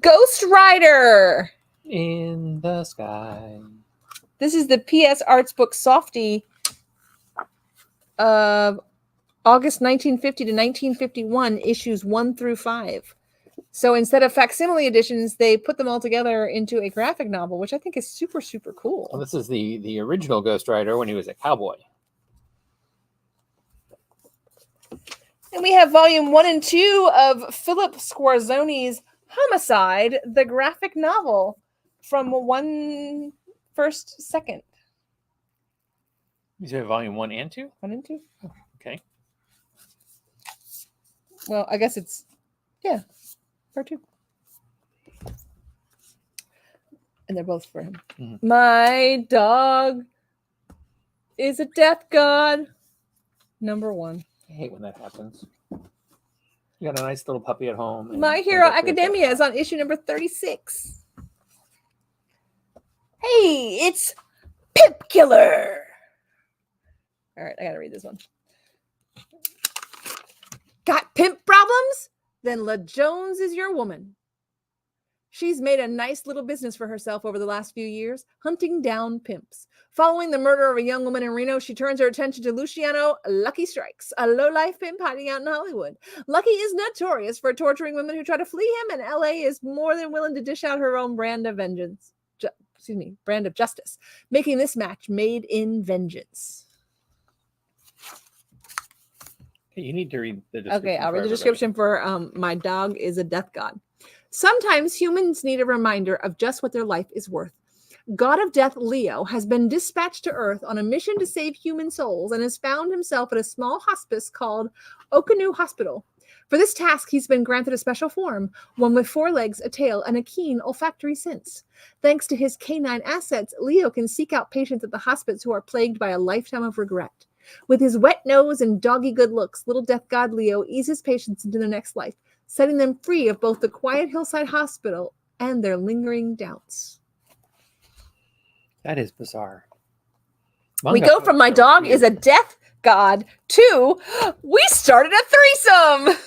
Ghost Rider! In the sky. This is the PS Arts book Softie of August 1950 to 1951, issues 1 through 5. So instead of facsimile editions, they put them all together into a graphic novel, which I think is super, super cool. Well, this is the original Ghost Rider when he was a cowboy. And we have volume 1 and 2 of Philip Squarzoni's Homicide, the graphic novel from 1 first second. You said volume 1 and 2? 1 and 2. Oh, okay. Well, I guess it's, yeah, part 2. And they're both for him. Mm-hmm. My dog is a death god. Number 1. I hate when that happens. You got a nice little puppy at home. My Hero Academia is on issue number 36. Hey, it's Pimp Killer. All right, I gotta read this one. Got pimp problems? Then La Jones is your woman. She's made a nice little business for herself over the last few years, hunting down pimps. Following the murder of a young woman in Reno, she turns her attention to Luciano Lucky Strikes, a low-life pimp hiding out in Hollywood. Lucky is notorious for torturing women who try to flee him, and LA is more than willing to dish out her own brand of vengeance. Brand of justice, making this match made in vengeance. You need to read the description. Okay, I'll read the description for My Dog is a Death God. Sometimes humans need a reminder of just what their life is worth. God of Death Leo has been dispatched to Earth on a mission to save human souls and has found himself at a small hospice called Okanu Hospital. For this task, he's been granted a special form, one with 4 legs, a tail, and a keen olfactory sense. Thanks to his canine assets, Leo can seek out patients at the hospice who are plagued by a lifetime of regret. With his wet nose and doggy good looks, little death god Leo eases patients into their next life, setting them free of both the quiet hillside hospital and their lingering doubts. That is bizarre. We go from My Dog is a Death God to we started a threesome.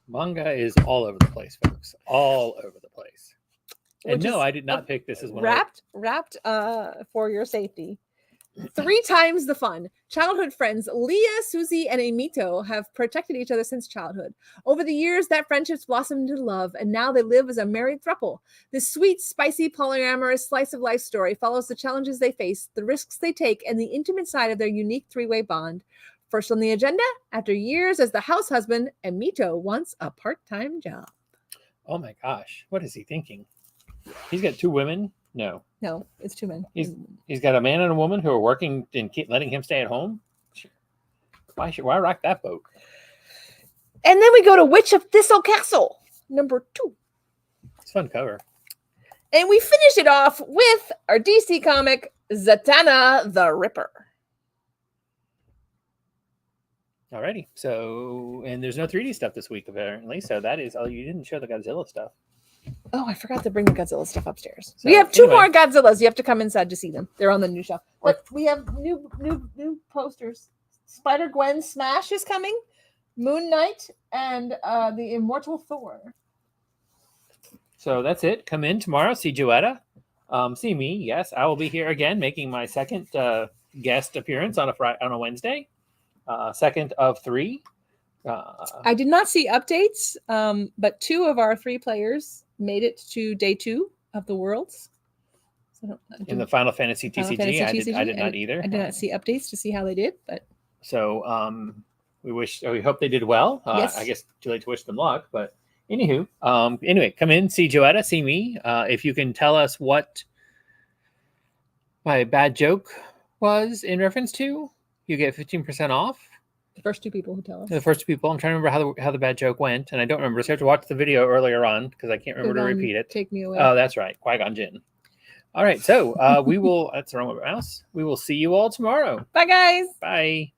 Manga is all over the place, folks. All over the place. And no, I did not pick this as one. Wrapped for your safety. 3 times the fun. Childhood friends Leah, Susie, and Emito have protected each other since childhood. Over the years, that friendship's blossomed into love, and now they live as a married throuple. This sweet, spicy, polyamorous slice of life story follows the challenges they face, the risks they take, and the intimate side of their unique 3-way bond. First on the agenda, after years as the house husband, Emito wants a part-time job. Oh my gosh, what is he thinking? He's got 2 women? No, it's 2 men. He's got a man and a woman who are working and letting him stay at home. Why rock that boat? And then we go to Witch of Thistle Castle, number 2. It's a fun cover. And we finish it off with our DC comic, Zatanna the Ripper. Alrighty. So, and there's no 3D stuff this week, apparently. So that is all. You didn't show the Godzilla stuff. Oh, I forgot to bring the Godzilla stuff upstairs. So, we have 2 more Godzillas. You have to come inside to see them. They're on the new shelf. But we have new posters. Spider-Gwen Smash is coming. Moon Knight and the Immortal Thor. So that's it. Come in tomorrow. See Joetta. See me. Yes, I will be here again, making my second guest appearance on a Wednesday. Second of 3. I did not see updates, but 2 of our 3 players made it to day 2 of the Worlds. So in the Final Fantasy TCG, I did not either. I did not see updates to see how they did, but so we hope they did well. Yes. I guess too late to wish them luck, but anywho, anyway, come in, see Joetta, see me. If you can tell us what my bad joke was in reference to, you get 15% off. The first 2 people who tell us. The first 2 people. I'm trying to remember how the bad joke went, and I don't remember. So I have to watch the video earlier on because I can't remember to repeat it. Take Me Away. Oh, that's right. Qui-Gon Jinn. All right, so we will. That's the wrong mouse. We will see you all tomorrow. Bye, guys. Bye.